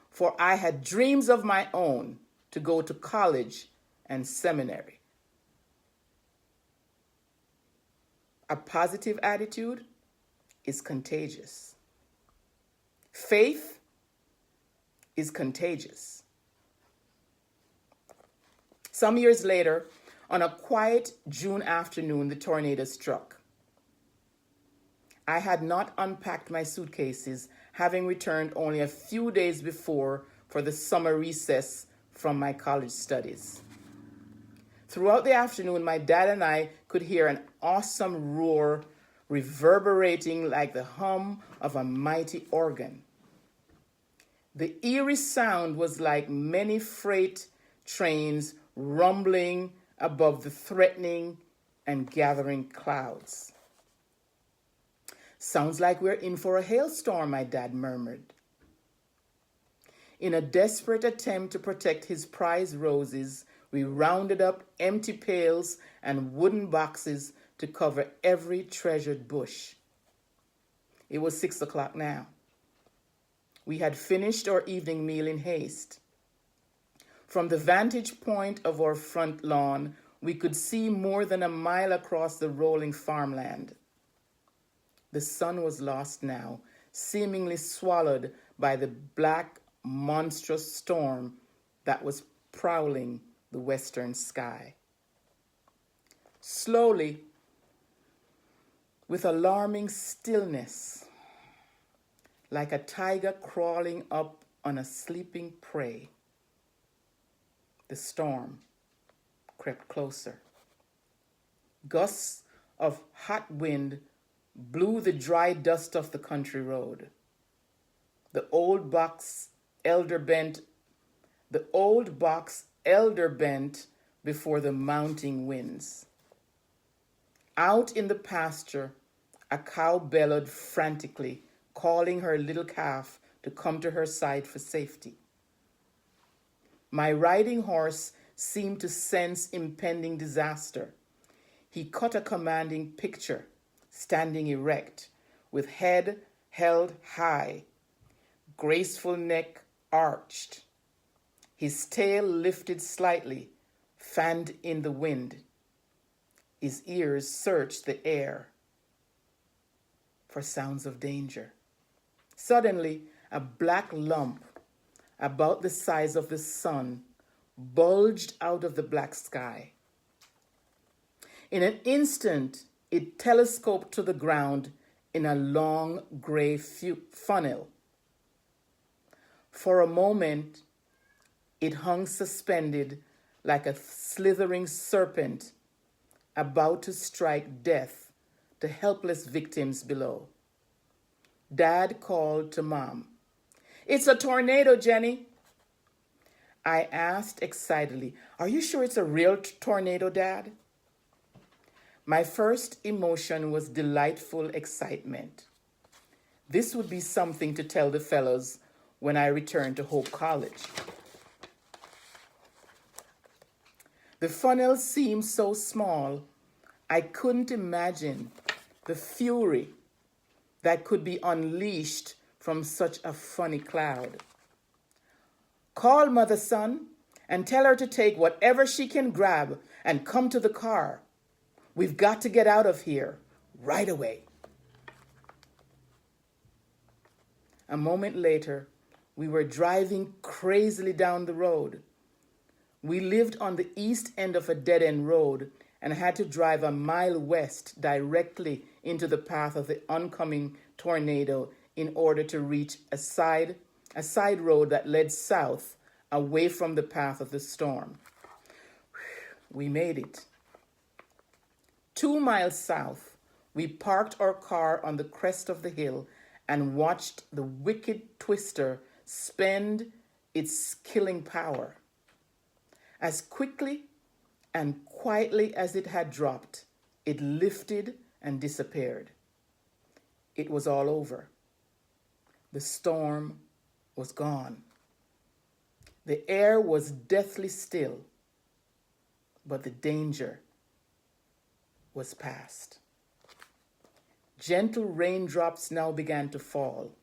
For I had dreams of my own to go to college and seminary. A positive attitude is contagious. Faith is contagious. Some years later, on a quiet June afternoon, the tornado struck. I had not unpacked my suitcases, having returned only a few days before for the summer recess from my college studies. Throughout the afternoon, my dad and I could hear an awesome roar reverberating like the hum of a mighty organ. The eerie sound was like many freight trains rumbling above the threatening and gathering clouds. Sounds like we're in for a hailstorm, my dad murmured. In a desperate attempt to protect his prized roses, we rounded up empty pails and wooden boxes to cover every treasured bush. It was 6 o'clock now. We had finished our evening meal in haste. From the vantage point of our front lawn, we could see more than a mile across the rolling farmland. The sun was lost now, seemingly swallowed by the black, monstrous storm that was prowling the western sky. Slowly, with alarming stillness, like a tiger crawling up on a sleeping prey, the storm crept closer. Gusts of hot wind blew the dry dust off the country road. The old box elder bent before the mounting winds. Out in the pasture, a cow bellowed frantically, calling her little calf to come to her side for safety. My riding horse seemed to sense impending disaster. He cut a commanding picture, standing erect, with head held high, graceful neck arched. His tail lifted slightly, fanned in the wind. His ears searched the air for sounds of danger. Suddenly, a black lump about the size of the sun bulged out of the black sky. In an instant, it telescoped to the ground in a long gray funnel. For a moment, it hung suspended like a slithering serpent about to strike death to helpless victims below. Dad called to Mom. "It's a tornado, Jenny." I asked excitedly, "Are you sure it's a real tornado, Dad?" My first emotion was delightful excitement. This would be something to tell the fellows when I returned to Hope College. The funnel seemed so small, I couldn't imagine the fury that could be unleashed from such a funny cloud. "Call Mother, son, and tell her to take whatever she can grab and come to the car. We've got to get out of here right away." A moment later, we were driving crazily down the road. We lived on the east end of a dead-end road and had to drive a mile west directly into the path of the oncoming tornado in order to reach a side road that led south away from the path of the storm. We made it. 2 miles south, we parked our car on the crest of the hill and watched the wicked twister spend its killing power. As quickly and quietly as it had dropped, it lifted and disappeared. It was all over. The storm was gone. The air was deathly still, but the danger was past. Gentle raindrops now began to fall.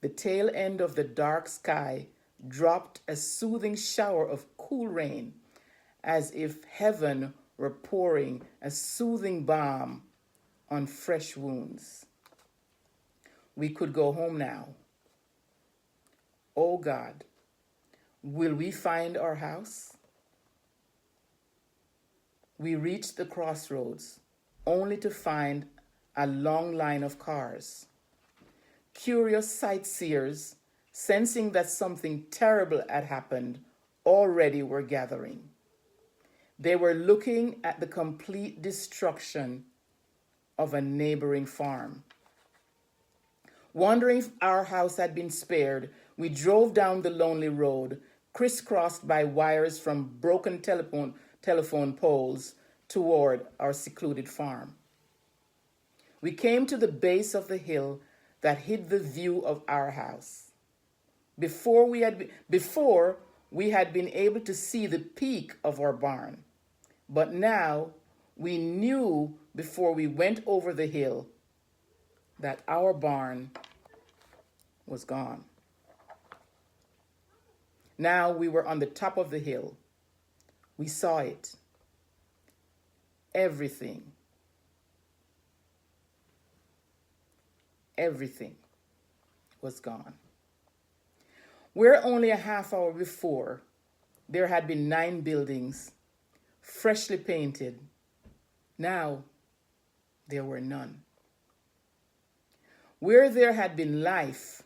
The tail end of the dark sky dropped a soothing shower of cool rain, as if heaven were pouring a soothing balm on fresh wounds. We could go home now. Oh God, will we find our house? We reached the crossroads, only to find a long line of cars. Curious sightseers, sensing that something terrible had happened, already were gathering. They were looking at the complete destruction of a neighboring farm. Wondering if our house had been spared, we drove down the lonely road, crisscrossed by wires from broken telephone poles toward our secluded farm. We came to the base of the hill that hid the view of our house. Before we had been able to see the peak of our barn, but now we knew before we went over the hill that our barn was gone. Now we were on the top of the hill. We saw it. Everything was gone. Where only a half hour before there had been 9 buildings, freshly painted, now there were none. Where there had been life,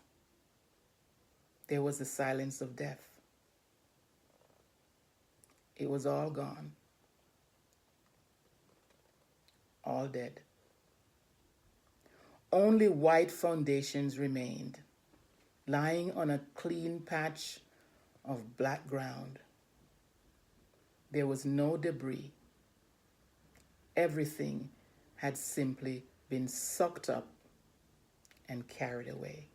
there was the silence of death. It was all gone. All dead. Only white foundations remained, lying on a clean patch of black ground. There was no debris. Everything had simply been sucked up and carried away.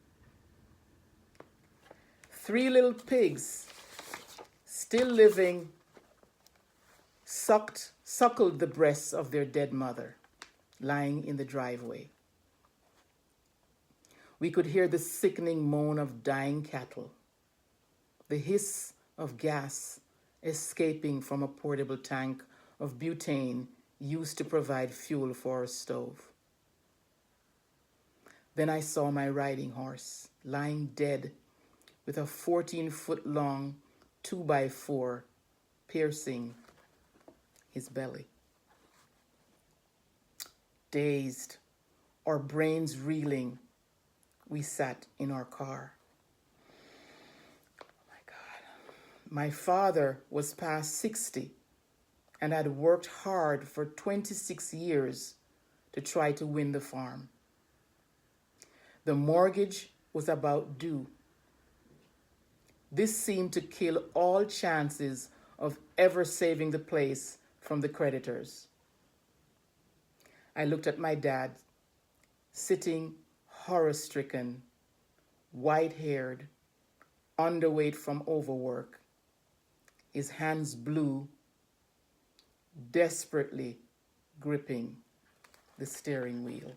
3 little pigs, still living, suckled the breasts of their dead mother, lying in the driveway. We could hear the sickening moan of dying cattle, the hiss of gas escaping from a portable tank of butane used to provide fuel for our stove. Then I saw my riding horse lying dead with a 14-foot-long 2x4 piercing his belly. Dazed, our brains reeling, we sat in our car. My father was past 60 and had worked hard for 26 years to try to win the farm. The mortgage was about due. This seemed to kill all chances of ever saving the place from the creditors. I looked at my dad, sitting horror-stricken, white-haired, underweight from overwork, his hands blue, desperately gripping the steering wheel.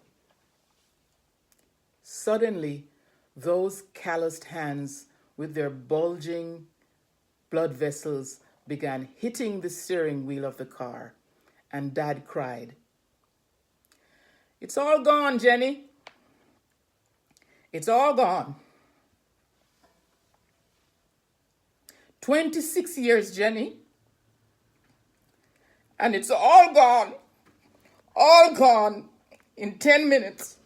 Suddenly, those calloused hands with their bulging blood vessels began hitting the steering wheel of the car, and Dad cried, "It's all gone, Jenny. It's all gone. 26 years, Jenny, and it's all gone in 10 minutes.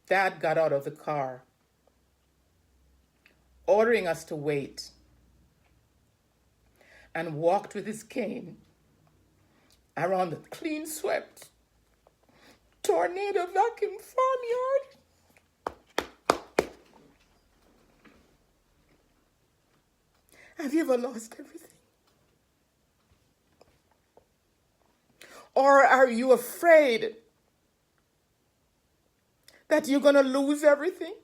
Dad got out of the car, ordering us to wait, and walked with his cane around the clean-swept, tornado vacuum farmyard. Have you ever lost everything? Or are you afraid that you're going to lose everything?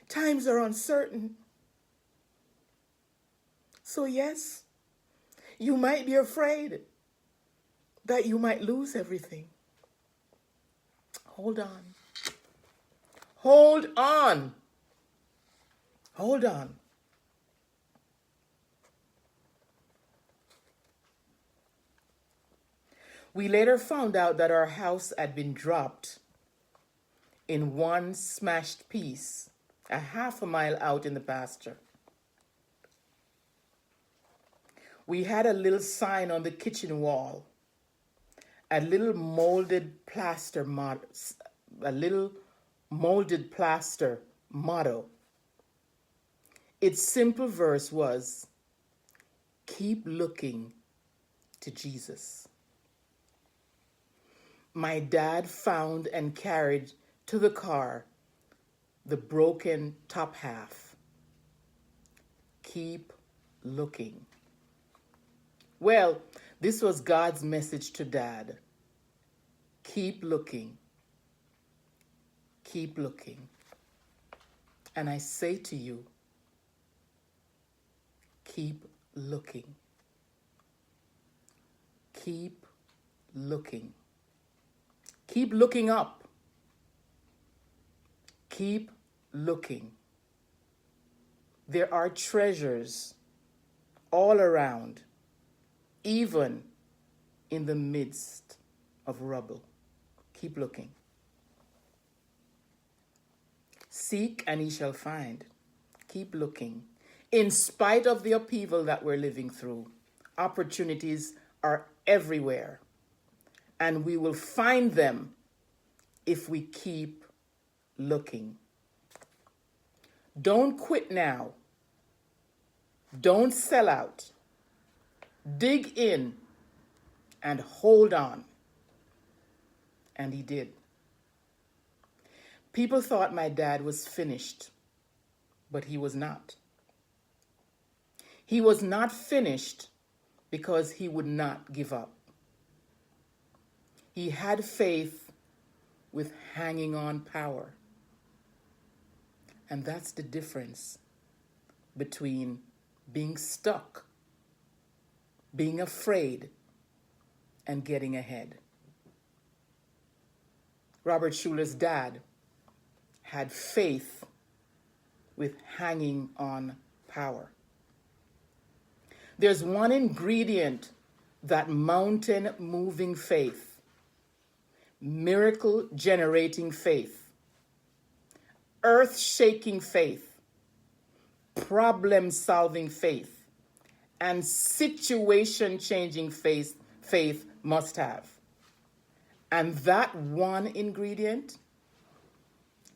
Times are uncertain. So yes, you might be afraid that you might lose everything. Hold on. Hold on. Hold on. We later found out that our house had been dropped in one smashed piece, a half a mile out in the pasture. We had a little sign on the kitchen wall, a little molded plaster motto. Its simple verse was, "Keep looking to Jesus." My dad found and carried to the car the broken top half. Keep looking. Well, this was God's message to Dad. Keep looking. Keep looking. And I say to you, keep looking. Keep looking. Keep looking up. Keep looking. There are treasures all around, even in the midst of rubble. Keep looking. Seek and ye shall find. Keep looking. In spite of the upheaval that we're living through, opportunities are everywhere. And we will find them if we keep looking. Don't quit now. Don't sell out. Dig in and hold on. And he did. People thought my dad was finished, but he was not. He was not finished because he would not give up. He had faith with hanging on power. And that's the difference between being stuck, being afraid, and getting ahead. Robert Schuller's dad had faith with hanging on power. There's one ingredient that mountain-moving faith, miracle-generating faith, earth-shaking faith, problem-solving faith, and situation-changing faith must have. And that one ingredient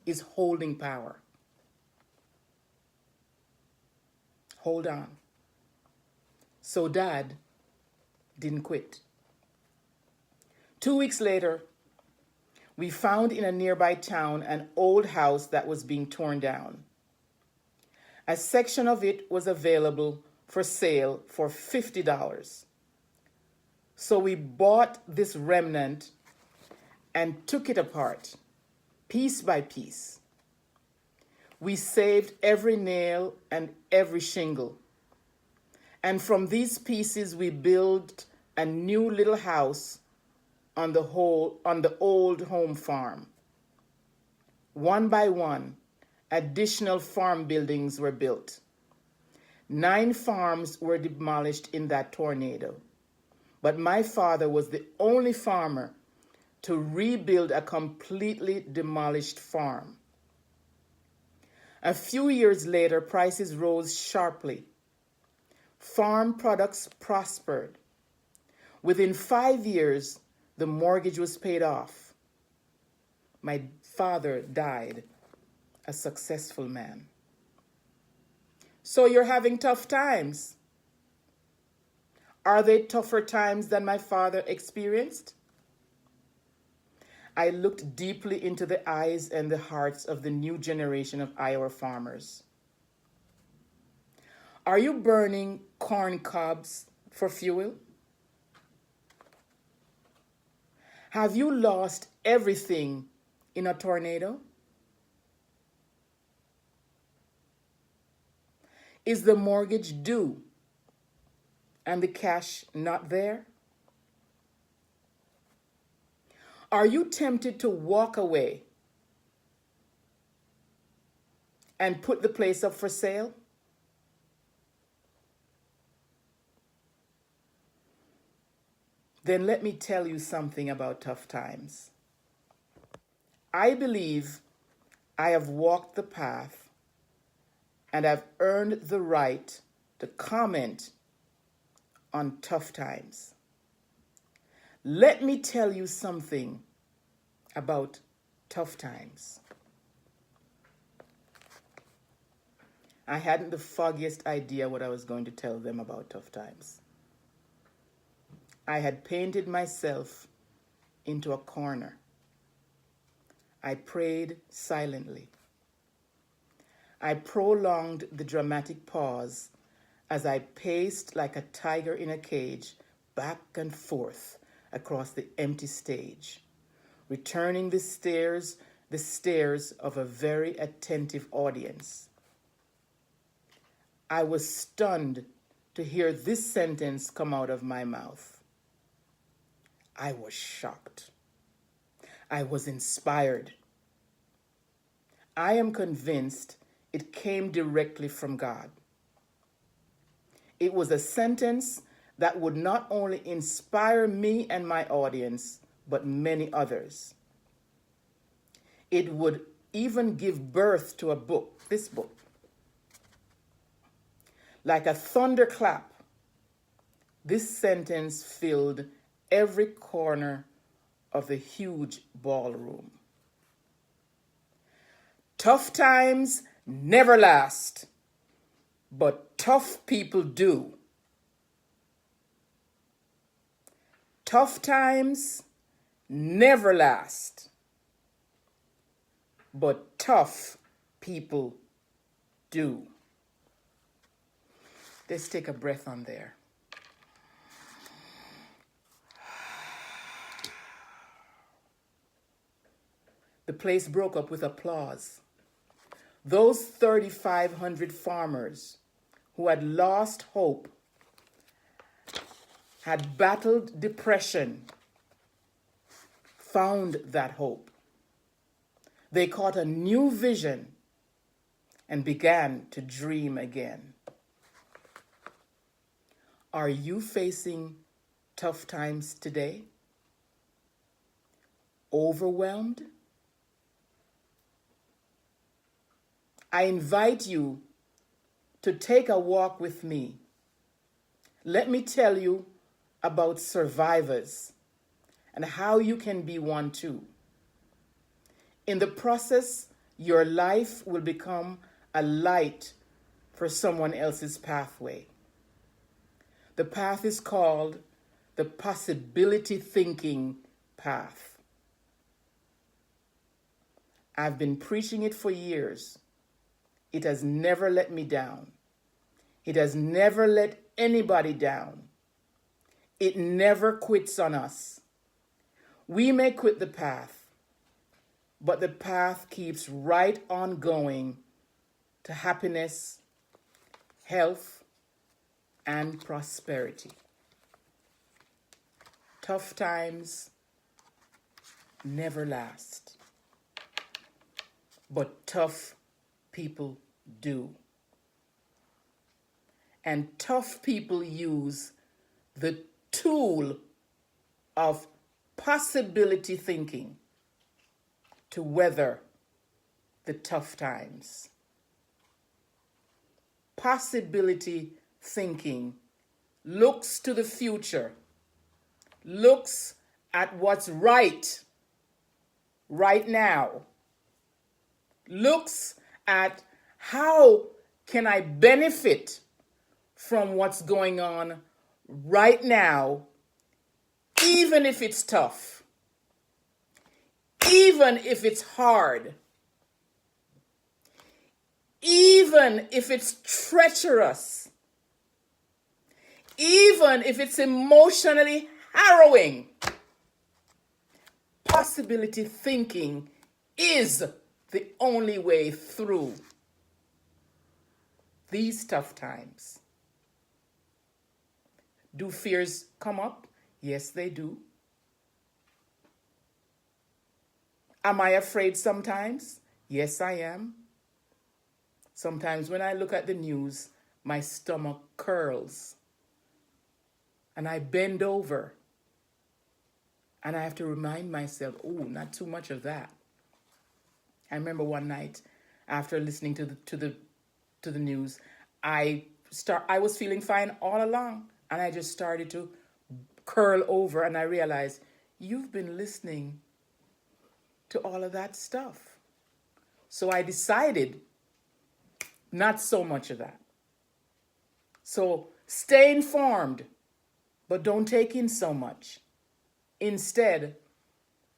is holding power. Hold on. So Dad didn't quit. 2 weeks later, we found in a nearby town an old house that was being torn down. A section of it was available for sale for $50. So we bought this remnant and took it apart, piece by piece. We saved every nail and every shingle. And from these pieces, we built a new little house on the old home farm. One by one, additional farm buildings were built. 9 farms were demolished in that tornado. But my father was the only farmer to rebuild a completely demolished farm. A few years later, prices rose sharply. Farm products prospered. Within 5 years, the mortgage was paid off. My father died a successful man. So you're having tough times. Are they tougher times than my father experienced? I looked deeply into the eyes and the hearts of the new generation of Iowa farmers. Are you burning corn cobs for fuel? Have you lost everything in a tornado? Is the mortgage due and the cash not there? Are you tempted to walk away and put the place up for sale? Then let me tell you something about tough times. I believe I have walked the path and I've earned the right to comment on tough times. Let me tell you something about tough times. I hadn't the foggiest idea what I was going to tell them about tough times. I had painted myself into a corner. I prayed silently. I prolonged the dramatic pause as I paced like a tiger in a cage, back and forth across the empty stage, returning the stares of a very attentive audience. I was stunned to hear this sentence come out of my mouth. I was shocked. I was inspired. I am convinced it came directly from God. It was a sentence that would not only inspire me and my audience, but many others. It would even give birth to a book, this book. Like a thunderclap, this sentence filled every corner of the huge ballroom. Tough times never last, but tough people do. Tough times never last, but tough people do. Let's take a breath on there. The place broke up with applause. Those 3,500 farmers who had lost hope, had battled depression, found that hope. They caught a new vision and began to dream again. Are you facing tough times today? Overwhelmed? I invite you to take a walk with me let me tell you about survivors and how you can be one too. In the process, your life will become a light for someone else's pathway. The path is called the possibility thinking path. I've been preaching it for years. It has never let me down. It has never let anybody down. It never quits on us. We may quit the path, but the path keeps right on going to happiness, health, and prosperity. Tough times never last, but tough people do. And tough people use the tool of possibility thinking to weather the tough times. Possibility thinking looks to the future, looks at what's right now, looks at how can I benefit from what's going on right now, even if it's tough, even if it's hard, even if it's treacherous, even if it's emotionally harrowing. Possibility thinking is the only way through these tough times. Do fears come up? Yes, they do. Am I afraid sometimes? Yes, I am. Sometimes when I look at the news, my stomach curls and I bend over and I have to remind myself, oh, not too much of that. I remember one night after listening to the news, I was feeling fine all along, and I just started to curl over, and I realized you've been listening to all of that stuff. So I decided not so much of that. So stay informed, but don't take in so much. Instead,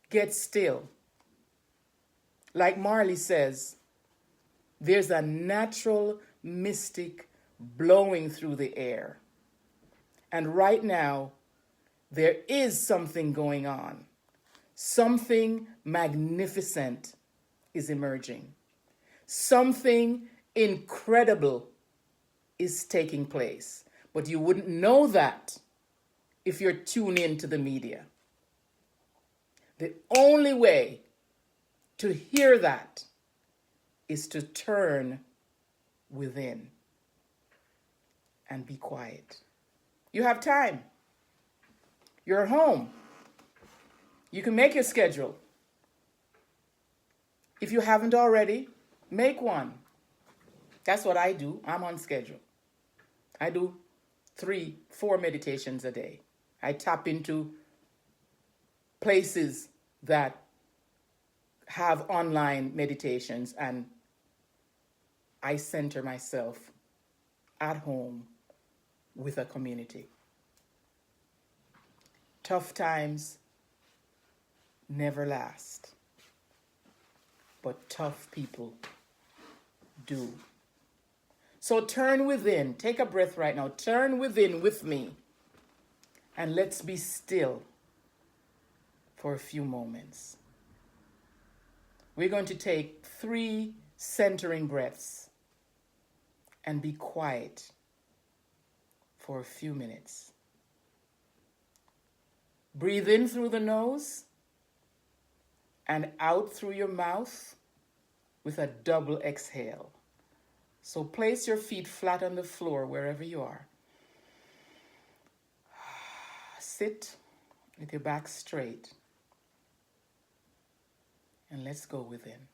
get still. Like Marley says, there's a natural mystic blowing through the air. And right now, there is something going on. Something magnificent is emerging. Something incredible is taking place. But you wouldn't know that if you're tuned into the media. The only way to hear that is to turn within and be quiet. You have time. You're at home. You can make your schedule. If you haven't already, make one. That's what I do. I'm on schedule. I do 3-4 meditations a day. I tap into places that have online meditations, and I center myself at home with a community. Tough times never last, but tough people do. So turn within. Take a breath right now. Turn within with me, and let's be still for a few moments. We're going to take 3 centering breaths and be quiet for a few minutes. Breathe in through the nose and out through your mouth with a double exhale. So place your feet flat on the floor wherever you are. Sit with your back straight. And let's go within.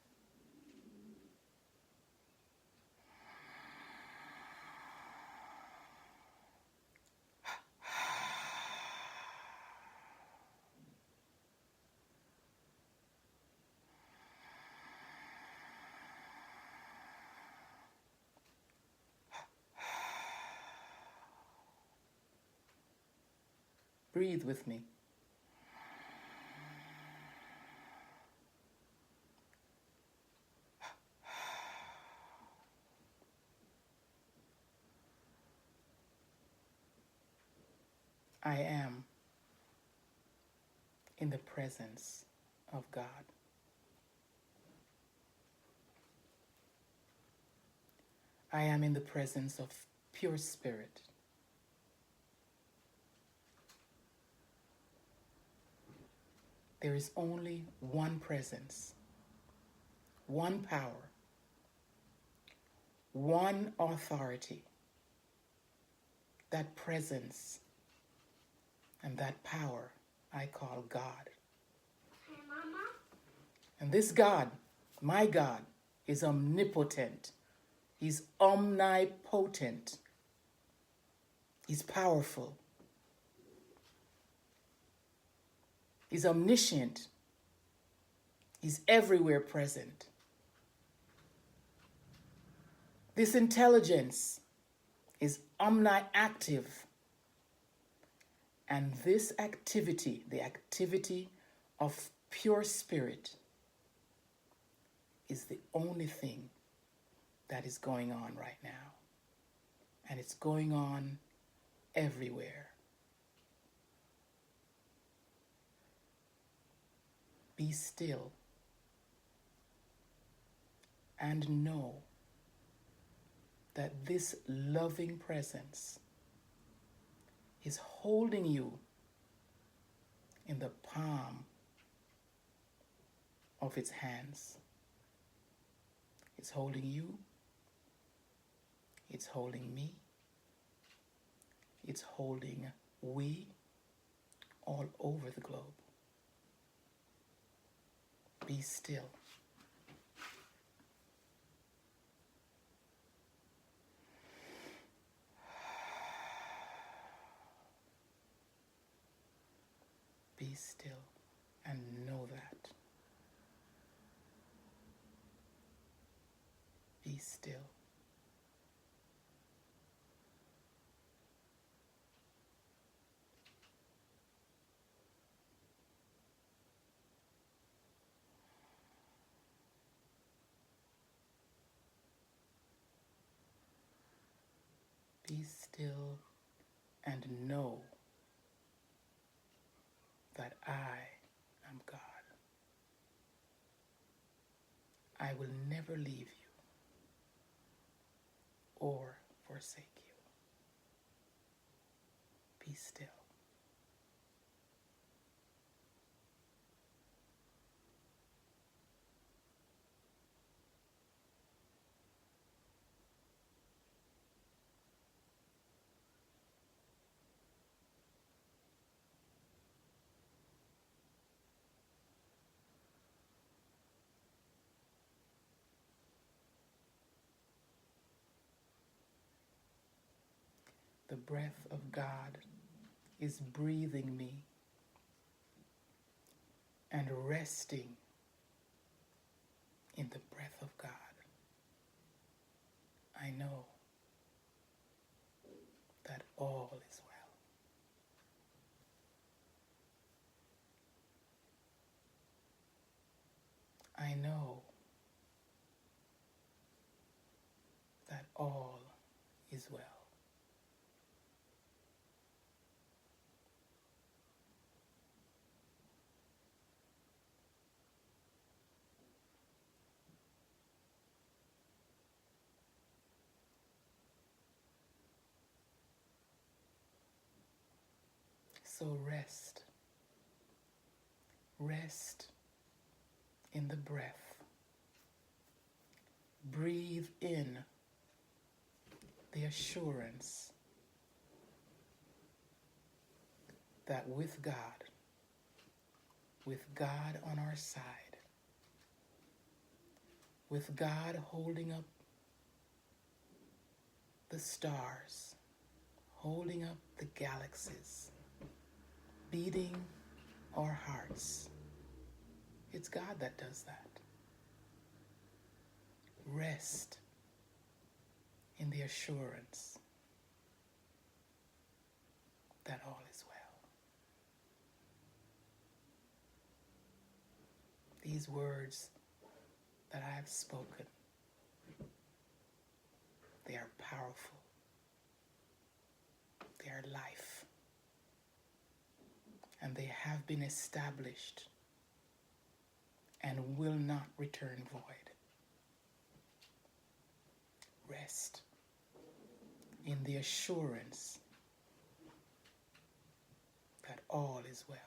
Breathe with me. I am in the presence of God. I am in the presence of pure spirit. There is only one presence, one power, one authority. That presence and that power I call God. Hey, Mama. And this God, my God, is omnipotent. He's omnipotent. He's powerful. He's omniscient. He's everywhere present. This intelligence is omniactive. And this activity, the activity of pure spirit, is the only thing that is going on right now. And it's going on everywhere. Be still and know that this loving presence is holding you in the palm of its hands. It's holding you. It's holding me. It's holding we all over the globe. Be still. Be still and know that. Be still. Be still and know that I am God. I will never leave you or forsake you. Be still. The breath of God is breathing me and resting in the breath of God. I know that all is well. I know that all is well. So rest. Rest in the breath. Breathe in the assurance that with God on our side, with God holding up the stars, holding up the galaxies, beating our hearts. It's God that does that. Rest in the assurance that all is well. these words that I have spoken, they are powerful. They are life. And they have been established and will not return void. Rest in the assurance that all is well.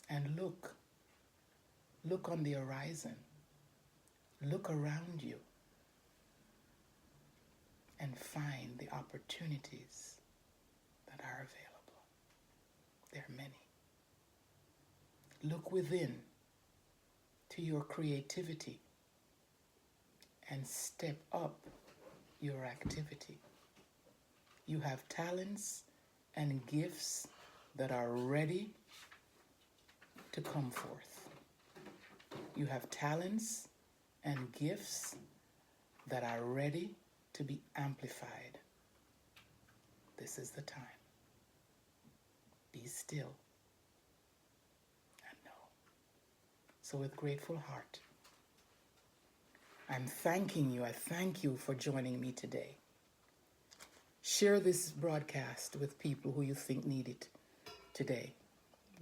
And look on the horizon. Look around you and find the opportunities that are available. There are many. Look within to your creativity and step up your activity. You have talents and gifts that are ready to come forth. You have talents and gifts that are ready to be amplified. This is the time. Be still and know. So with grateful heart, I'm thanking you. I thank you for joining me today. Share this broadcast with people who you think need it today.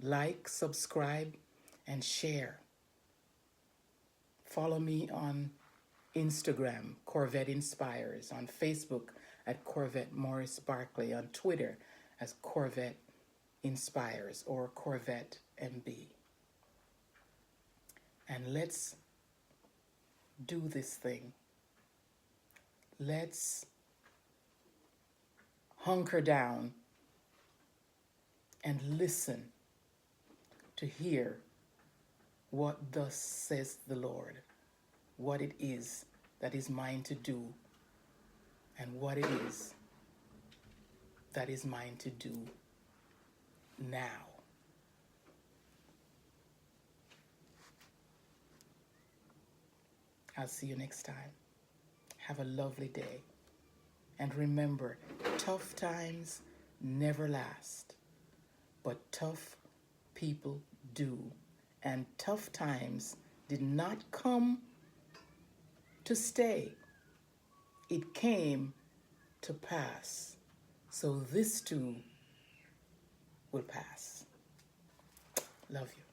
Like, subscribe, and share. Follow me on Instagram, Corvette Inspires, on Facebook at Corvette Morris-Barclay, on Twitter as Corvette Inspires or Corvette MB. And let's do this thing. Let's hunker down and listen to hear what thus says the Lord, what it is that is mine to do, and what it is that is mine to do now. I'll see you next time. Have a lovely day. And remember, tough times never last, but tough people do. And tough times did not come to stay. It came to pass. So this too will pass. Love you.